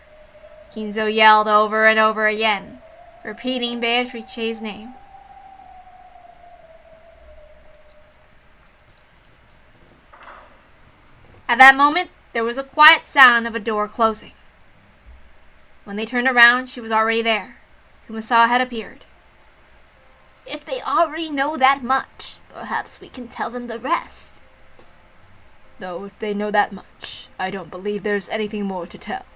Ginzo yelled over and over again, repeating Beatrice's name. At that moment, there was a quiet sound of a door closing. When they turned around, she was already there. Kumasawa had appeared. If they already know that much, perhaps we can tell them the rest. Though if they know that much, I don't believe there's anything more to tell.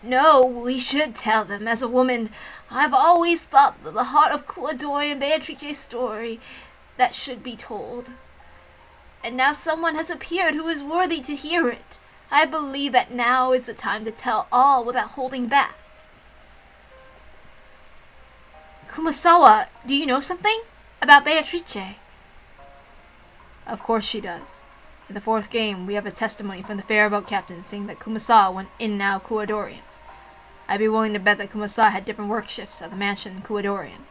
No, we should tell them. As a woman, I've always thought that the heart of Kuodori and Beatrice's story that should be told. And now someone has appeared who is worthy to hear it. I believe that now is the time to tell all without holding back. Kumasawa, do you know something about Beatrice? Of course she does. In the fourth game, we have a testimony from the ferryboat captain saying that Kumasawa went in and out Kuodorian. I'd be willing to bet that Kumasawa had different work shifts at the mansion in Kuodorian.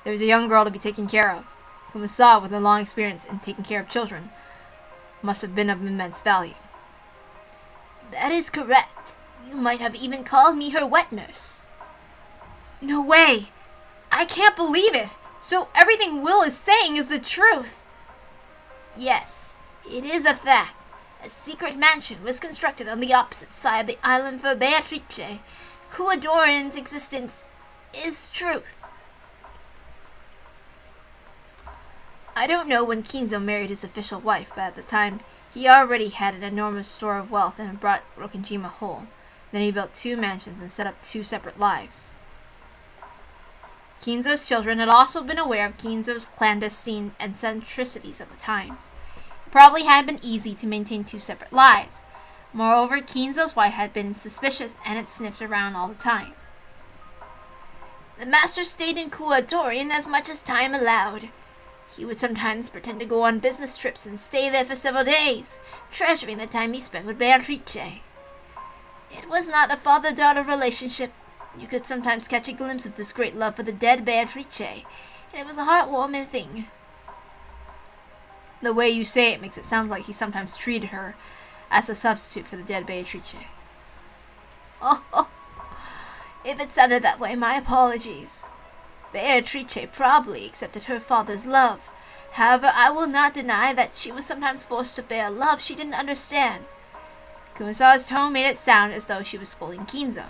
There was a young girl to be taken care of. Kumasawa, with a long experience in taking care of children, must have been of immense value. That is correct. You might have even called me her wet nurse. No way! I can't believe it! So everything Will is saying is the truth! Yes, it is a fact. A secret mansion was constructed on the opposite side of the island for Beatrice. Kuodorian's existence is truth. I don't know when Ginzo married his official wife, but at the time, he already had an enormous store of wealth and brought Rokkenjima whole. Then he built 2 mansions and set up 2 separate lives. Ginzo's children had also been aware of Ginzo's clandestine eccentricities at the time. It probably hadn't been easy to maintain 2 separate lives, Moreover, Kinzo's wife had been suspicious and had sniffed around all the time. The master stayed in Kuadorian as much as time allowed. He would sometimes pretend to go on business trips and stay there for several days, treasuring the time he spent with Beatrice. It was not a father-daughter relationship. You could sometimes catch a glimpse of his great love for the dead Beatrice, and it was a heartwarming thing. The way you say it makes it sound like he sometimes treated her as a substitute for the dead Beatrice. Oh, if it sounded that way, my apologies. Beatrice probably accepted her father's love. However, I will not deny that she was sometimes forced to bear love she didn't understand. Kumasawa's tone made it sound as though she was scolding Kinzo.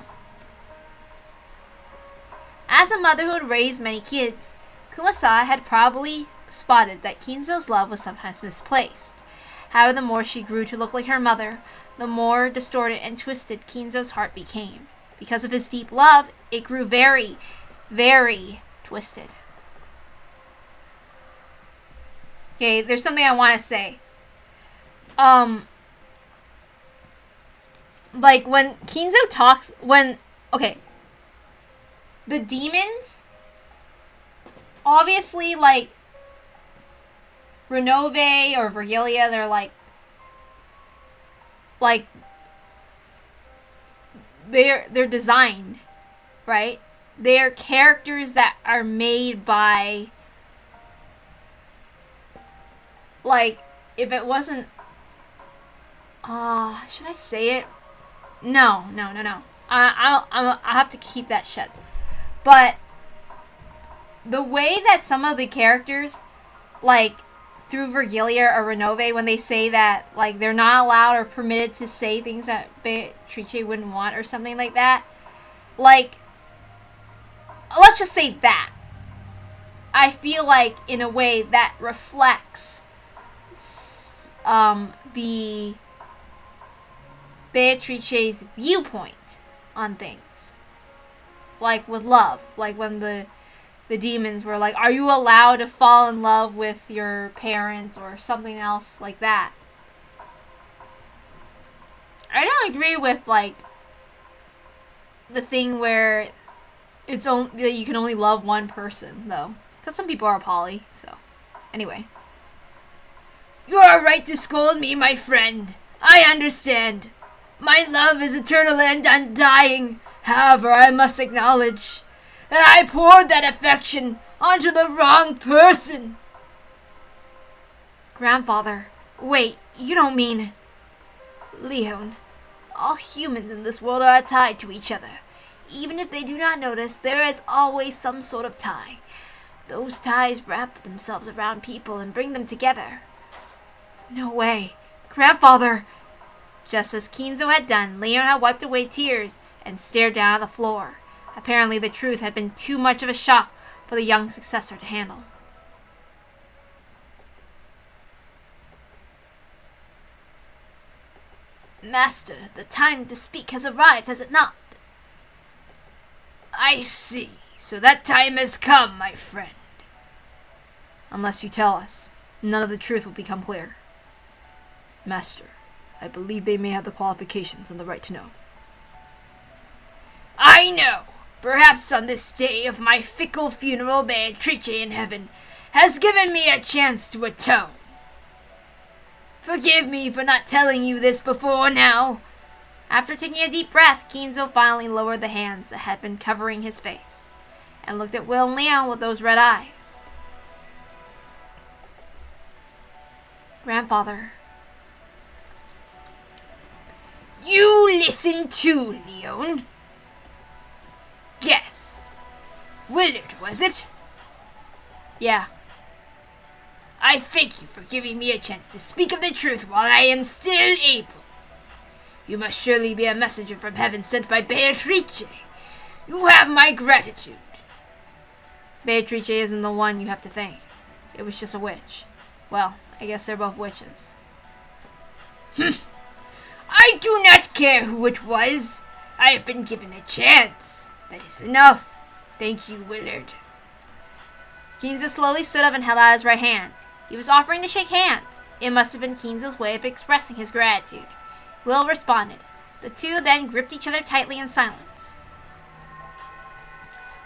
As a mother who had raised many kids, Kumasawa had probably spotted that Kinzo's love was sometimes misplaced. However, the more she grew to look like her mother, the more distorted and twisted Kinzo's heart became. Because of his deep love, it grew very, very twisted. Okay, there's something I want to say. Like, when Kinzo talks, okay, the demons, obviously, like, Renove or Virgilia, they're they're designed, right? They're characters that are made by, like, if it wasn't, should I say it? No. I'll have to keep that shut. But the way that some of the characters, like, through Virgilia or Renove, when they say that, like, they're not allowed or permitted to say things that Beatrice wouldn't want or something like that, like, let's just say that. I feel like, in a way, that reflects the Beatrice's viewpoint on things. Like, with love. Like, when the demons were like, are you allowed to fall in love with your parents or something else like that? I don't agree with, like, the thing where it's only that you can only love one person, though. Because some people are poly, so. Anyway. You are right to scold me, my friend. I understand. My love is eternal and undying. However, I must acknowledge that I poured that affection onto the wrong person. Grandfather, wait, you don't mean... Leon, all humans in this world are tied to each other. Even if they do not notice, there is always some sort of tie. Those ties wrap themselves around people and bring them together. No way. Grandfather! Just as Kinzo had done, Leon had wiped away tears and stared down at the floor. Apparently the truth had been too much of a shock for the young successor to handle. Master, the time to speak has arrived, has it not? I see. So that time has come, my friend. Unless you tell us, none of the truth will become clear. Master, I believe they may have the qualifications and the right to know. I know. Perhaps on this day of my fickle funeral, Beatrice in heaven has given me a chance to atone. Forgive me for not telling you this before now. After taking a deep breath, Kinzo finally lowered the hands that had been covering his face and looked at Will and Leon with those red eyes. Grandfather. You listen too, Leon. Guessed. Willard, was it? Yeah. I thank you for giving me a chance to speak of the truth while I am still able. You must surely be a messenger from heaven sent by Beatrice. You have my gratitude. Beatrice isn't the one you have to thank. It was just a witch. Well, I guess they're both witches. I do not care who it was. I have been given a chance. That is enough. Thank you, Willard. Kinzo slowly stood up and held out his right hand. He was offering to shake hands. It must have been Kinzo's way of expressing his gratitude. Will responded. The two then gripped each other tightly in silence.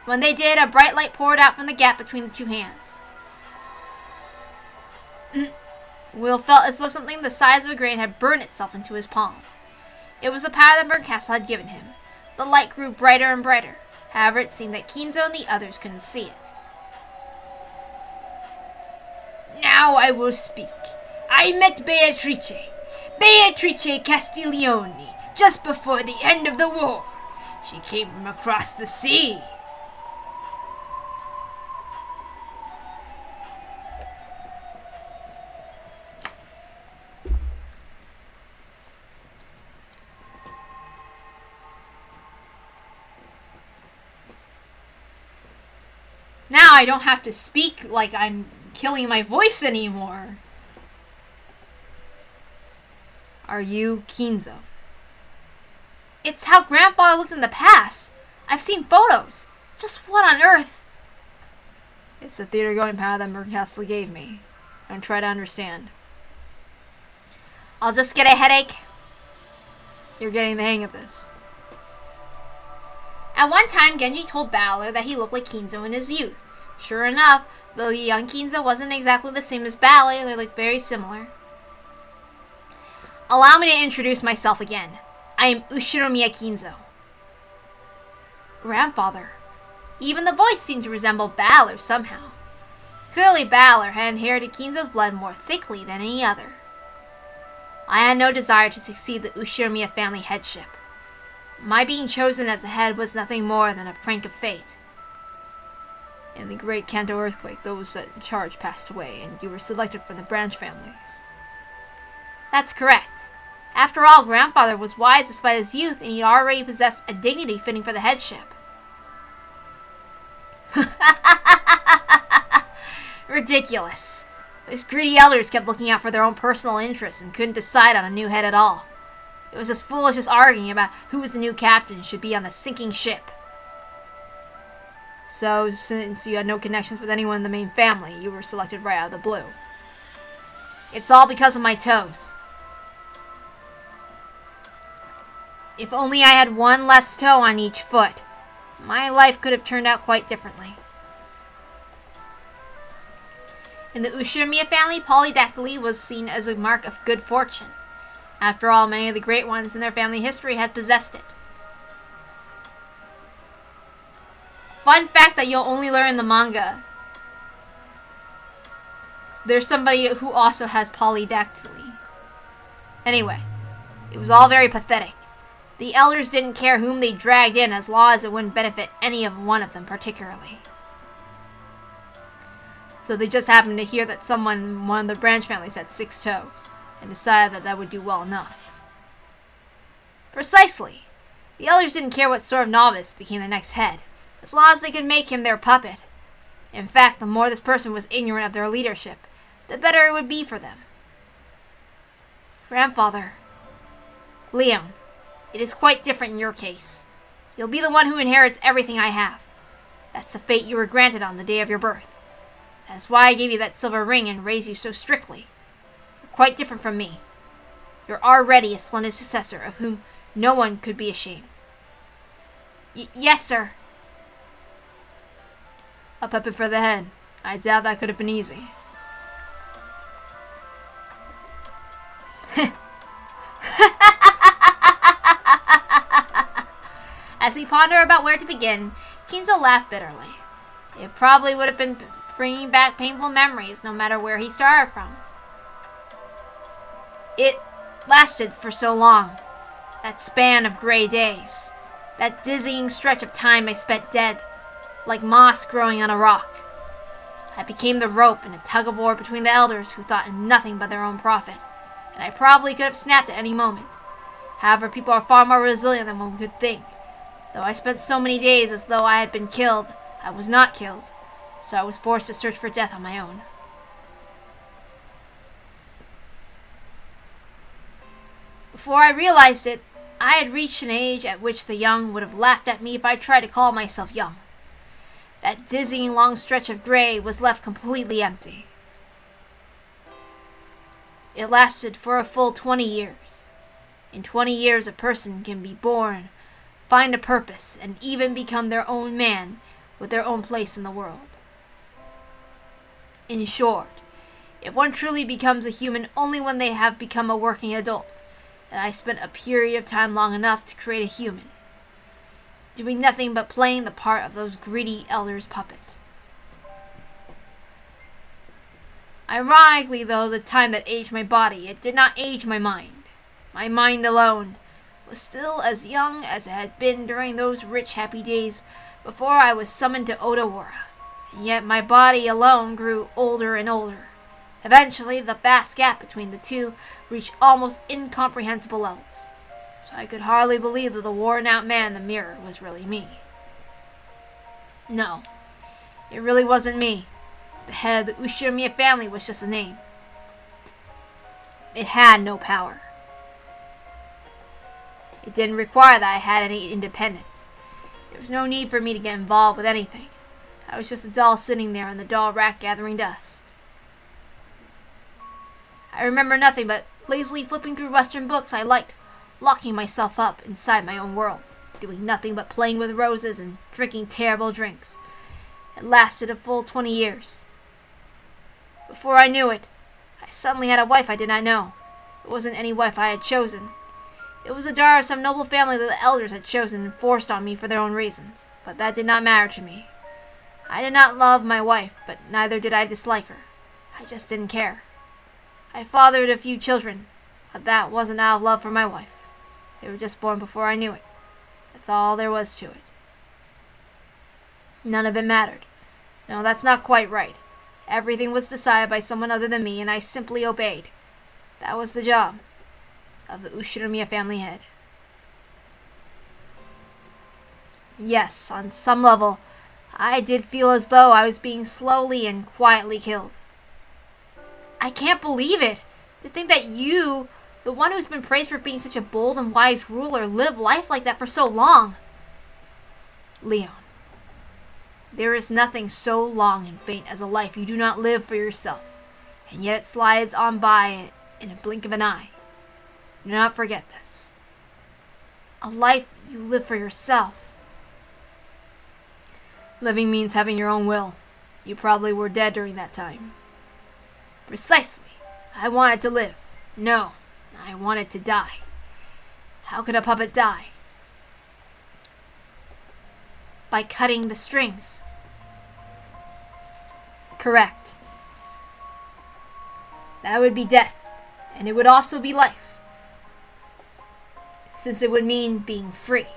When they did, a bright light poured out from the gap between the two hands. Will felt as though something the size of a grain had burned itself into his palm. It was the power that Bernkastel had given him. The light grew brighter and brighter. However, it seemed that Kinzo and the others couldn't see it. Now I will speak. I met Beatrice Castiglione, just before the end of the war. She came from across the sea. Now I don't have to speak like I'm killing my voice anymore. Are you Kinzo? It's how Grandfather looked in the past. I've seen photos. Just what on earth? It's the theater-going power that Bernkastel gave me. Don't try to understand. I'll just get a headache. You're getting the hang of this. At one time, Genji told Balor that he looked like Kinzo in his youth. Sure enough, though young Kinzo wasn't exactly the same as Balor, they looked very similar. Allow me to introduce myself again. I am Ushiromiya Kinzo. Grandfather. Even the voice seemed to resemble Balor somehow. Clearly Balor had inherited Kinzo's blood more thickly than any other. I had no desire to succeed the Ushiromiya family headship. My being chosen as the head was nothing more than a prank of fate. In the Great Kanto earthquake, those in charge passed away, and you were selected from the branch families. That's correct. After all, Grandfather was wise despite his youth, and he already possessed a dignity fitting for the headship. Ridiculous. Those greedy elders kept looking out for their own personal interests and couldn't decide on a new head at all. It was as foolish as arguing about who was the new captain and should be on the sinking ship. So, since you had no connections with anyone in the main family, you were selected right out of the blue. It's all because of my toes. If only I had one less toe on each foot, my life could have turned out quite differently. In the Ushiromiya family, polydactyly was seen as a mark of good fortune. After all, many of the great ones in their family history had possessed it. Fun fact that you'll only learn in the manga. There's somebody who also has polydactyly. Anyway, it was all very pathetic. The elders didn't care whom they dragged in as long as it wouldn't benefit any of one of them particularly. So they just happened to hear that one of the branch families had 6 toes, and decided that that would do well enough. Precisely. The elders didn't care what sort of novice became the next head, as long as they could make him their puppet. In fact, the more this person was ignorant of their leadership, the better it would be for them. Grandfather. Leon, it is quite different in your case. You'll be the one who inherits everything I have. That's the fate you were granted on the day of your birth. That's why I gave you that silver ring and raised you so strictly. You're quite different from me. You're already a splendid successor of whom no one could be ashamed. Yes, sir. A puppet for the head. I doubt that could have been easy. As he pondered about where to begin, Kinzo laughed bitterly. It probably would have been bringing back painful memories no matter where he started from. It lasted for so long. That span of gray days. That dizzying stretch of time I spent dead, like moss growing on a rock. I became the rope in a tug-of-war between the elders who thought in nothing but their own profit, and I probably could have snapped at any moment. However, people are far more resilient than one could think. Though I spent so many days as though I had been killed, I was not killed, so I was forced to search for death on my own. Before I realized it, I had reached an age at which the young would have laughed at me if I tried to call myself young. That dizzying long stretch of gray was left completely empty. It lasted for a full 20 years. In 20 years, a person can be born, find a purpose, and even become their own man with their own place in the world. In short, if one truly becomes a human only when they have become a working adult, then I spent a period of time long enough to create a human, doing nothing but playing the part of those greedy elders' puppet. Ironically, though, the time that aged my body, it did not age my mind. My mind alone was still as young as it had been during those rich, happy days before I was summoned to Odawara, and yet my body alone grew older and older. Eventually, the vast gap between the two reached almost incomprehensible levels, so I could hardly believe that the worn-out man in the mirror was really me. No, it really wasn't me. The head of the Ushiramiya family was just a name. It had no power. It didn't require that I had any independence. There was no need for me to get involved with anything. I was just a doll sitting there in the doll rack gathering dust. I remember nothing but lazily flipping through Western books I liked, locking myself up inside my own world, doing nothing but playing with roses and drinking terrible drinks. It lasted a full 20 years. Before I knew it, I suddenly had a wife I did not know. It wasn't any wife I had chosen. It was the daughter of some noble family that the elders had chosen and forced on me for their own reasons, but that did not matter to me. I did not love my wife, but neither did I dislike her. I just didn't care. I fathered a few children, but that wasn't out of love for my wife. They were just born before I knew it. That's all there was to it. None of it mattered. No, that's not quite right. Everything was decided by someone other than me, and I simply obeyed. That was the job of the Ushiramiya family head. Yes, on some level, I did feel as though I was being slowly and quietly killed. I can't believe it! To think that you, the one who's been praised for being such a bold and wise ruler, lived life like that for so long. Leon, there is nothing so long and faint as a life you do not live for yourself, and yet it slides on by in a blink of an eye. Do not forget this. A life you live for yourself. Living means having your own will. You probably were dead during that time. Precisely. I wanted to live. No, I wanted to die. How could a puppet die? By cutting the strings. Correct. That would be death, and it would also be life, since it would mean being free.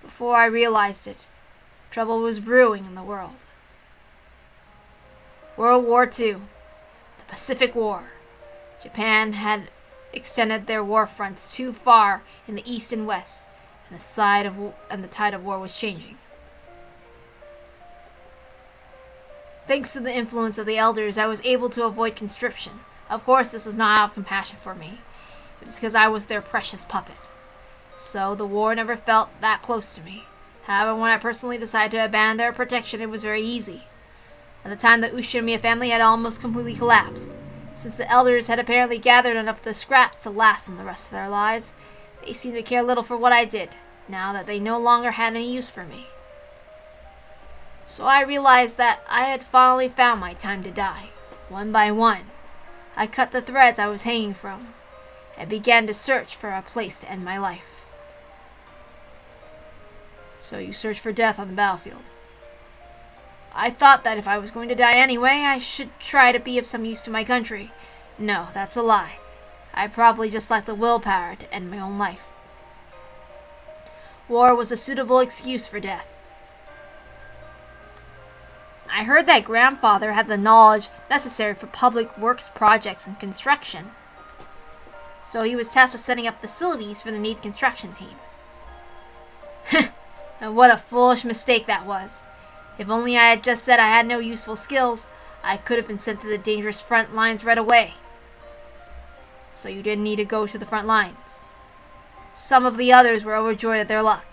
Before I realized it, trouble was brewing in the world. World War II, the Pacific War. Japan had extended their war fronts too far in the east and west, and the tide of war was changing. Thanks to the influence of the elders, I was able to avoid conscription. Of course, this was not out of compassion for me. It was because I was their precious puppet. So, the war never felt that close to me. However, when I personally decided to abandon their protection, it was very easy. At the time, the Ushiramiya family had almost completely collapsed. Since the elders had apparently gathered enough of the scraps to last them the rest of their lives, they seemed to care little for what I did, now that they no longer had any use for me. So I realized that I had finally found my time to die. One by one, I cut the threads I was hanging from, and began to search for a place to end my life. So you searched for death on the battlefield. I thought that if I was going to die anyway, I should try to be of some use to my country. No, that's a lie. I probably just lacked the willpower to end my own life. War was a suitable excuse for death. I heard that grandfather had the knowledge necessary for public works projects and construction. So he was tasked with setting up facilities for the needed construction team. And what a foolish mistake that was. If only I had just said I had no useful skills, I could have been sent to the dangerous front lines right away. So you didn't need to go to the front lines. Some of the others were overjoyed at their luck.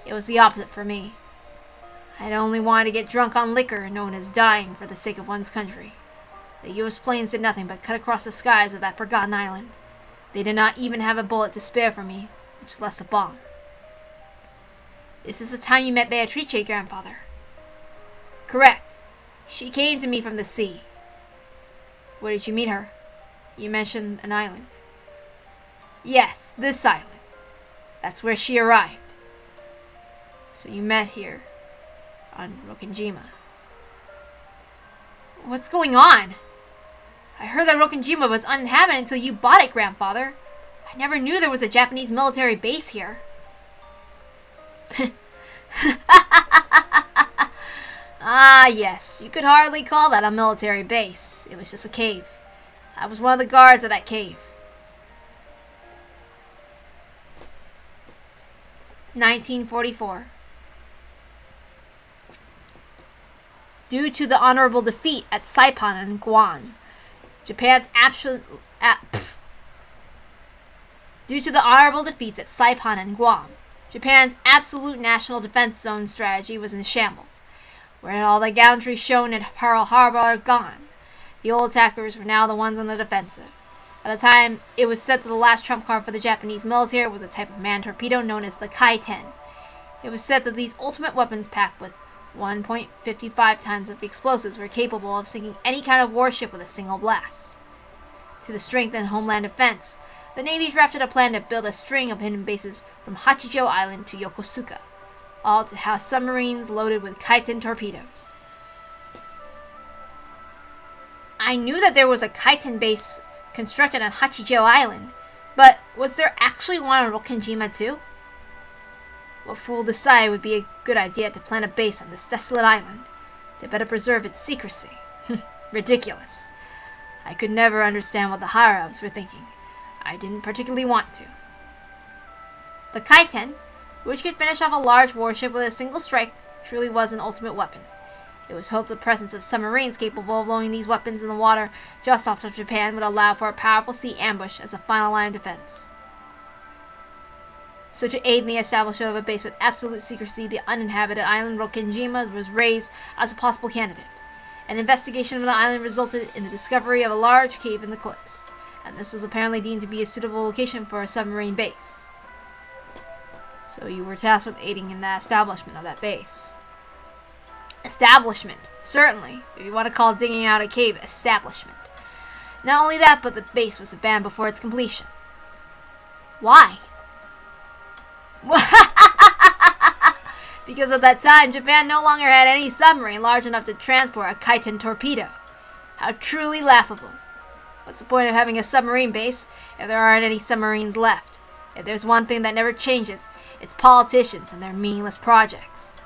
It was the opposite for me. I'd only wanted to get drunk on liquor known as dying for the sake of one's country. The U.S. planes did nothing but cut across the skies of that forgotten island. They did not even have a bullet to spare for me, much less a bomb. This is the time you met Beatrice, grandfather. Correct. She came to me from the sea. Where did you meet her? You mentioned an island. Yes, this island. That's where she arrived. So you met here on Rokenjima. What's going on? I heard that Rokenjima was uninhabited until you bought it, grandfather. I never knew there was a Japanese military base here. Ah, yes, you could hardly call that a military base. It was just a cave. I was one of the guards of that cave. 1944. Due to the honorable defeat at Saipan and Guam, Due to the honorable defeats at Saipan and Guam, Japan's absolute national defense zone strategy was in shambles. Where had all the gallantry shown at Pearl Harbor gone? The old attackers were now the ones on the defensive. At the time, it was said that the last trump card for the Japanese military was a type of manned torpedo known as the Kai-10. It was said that these ultimate weapons packed with 1.55 tons of explosives were capable of sinking any kind of warship with a single blast. To strengthen homeland defense, the Navy drafted a plan to build a string of hidden bases from Hachijo Island to Yokosuka, all to house submarines loaded with Kai-10 torpedoes. I knew that there was a Kai-10 base constructed on Hachijo Island, but was there actually one on Rokenjima too? What fool decided it would be a good idea to plant a base on this desolate island, to better preserve its secrecy? Ridiculous. I could never understand what the higher-ups were thinking. I didn't particularly want to. The Kai-10, which could finish off a large warship with a single strike, truly was an ultimate weapon. It was hoped the presence of submarines capable of loading these weapons in the water just off of Japan would allow for a powerful sea ambush as a final line of defense. So to aid in the establishment of a base with absolute secrecy, the uninhabited island Rokenjima was raised as a possible candidate. An investigation of the island resulted in the discovery of a large cave in the cliffs, and this was apparently deemed to be a suitable location for a submarine base. So you were tasked with aiding in the establishment of that base. Establishment, certainly, if you want to call digging out a cave establishment. Not only that, but the base was abandoned before its completion. Why? Because at that time, Japan no longer had any submarine large enough to transport a Kai-10 torpedo. How truly laughable. What's the point of having a submarine base if there aren't any submarines left? If there's one thing that never changes, it's politicians and their meaningless projects.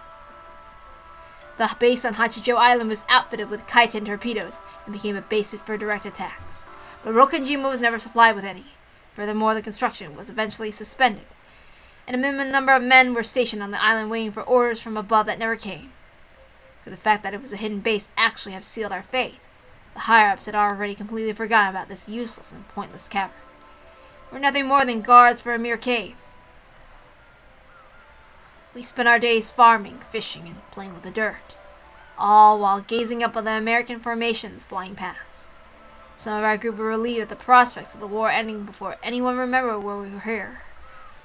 The base on Hachijo Island was outfitted with Kai-10 torpedoes and became a base for direct attacks. But Rokenjima was never supplied with any. Furthermore, the construction was eventually suspended, and a minimum number of men were stationed on the island waiting for orders from above that never came. Could the fact that it was a hidden base actually have sealed our fate? The higher-ups had already completely forgotten about this useless and pointless cavern. We're nothing more than guards for a mere cave. We spent our days farming, fishing, and playing with the dirt, all while gazing up at the American formations flying past. Some of our group were relieved at the prospects of the war ending before anyone remembered where we were here,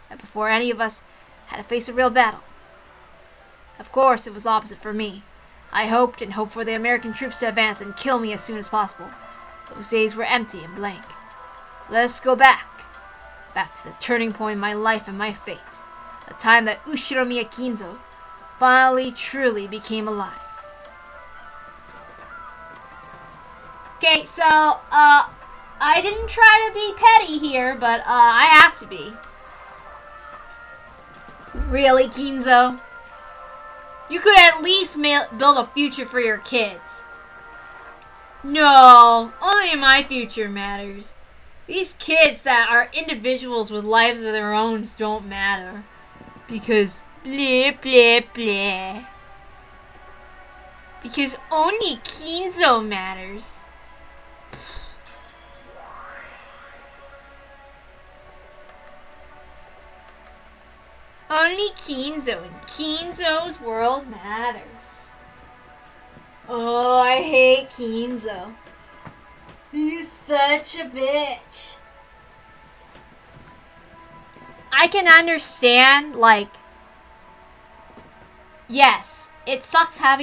and before any of us had to face a real battle. Of course, it was opposite for me. I hoped and hoped for the American troops to advance and kill me as soon as possible. Those days were empty and blank. Let us go back to the turning point in my life and my fate, the time that Ushiromiya Kinzo finally truly became alive. Okay, so, I didn't try to be petty here, but, I have to be. Really, Kinzo? You could at least build a future for your kids. No, only my future matters. These kids that are individuals with lives of their own don't matter. Because blah, blah, blah. Because only Kinzo matters. Only Kinzo and Kinzo's world matters. Oh, I hate Kinzo. You such a bitch. I can understand, like, yes, it sucks having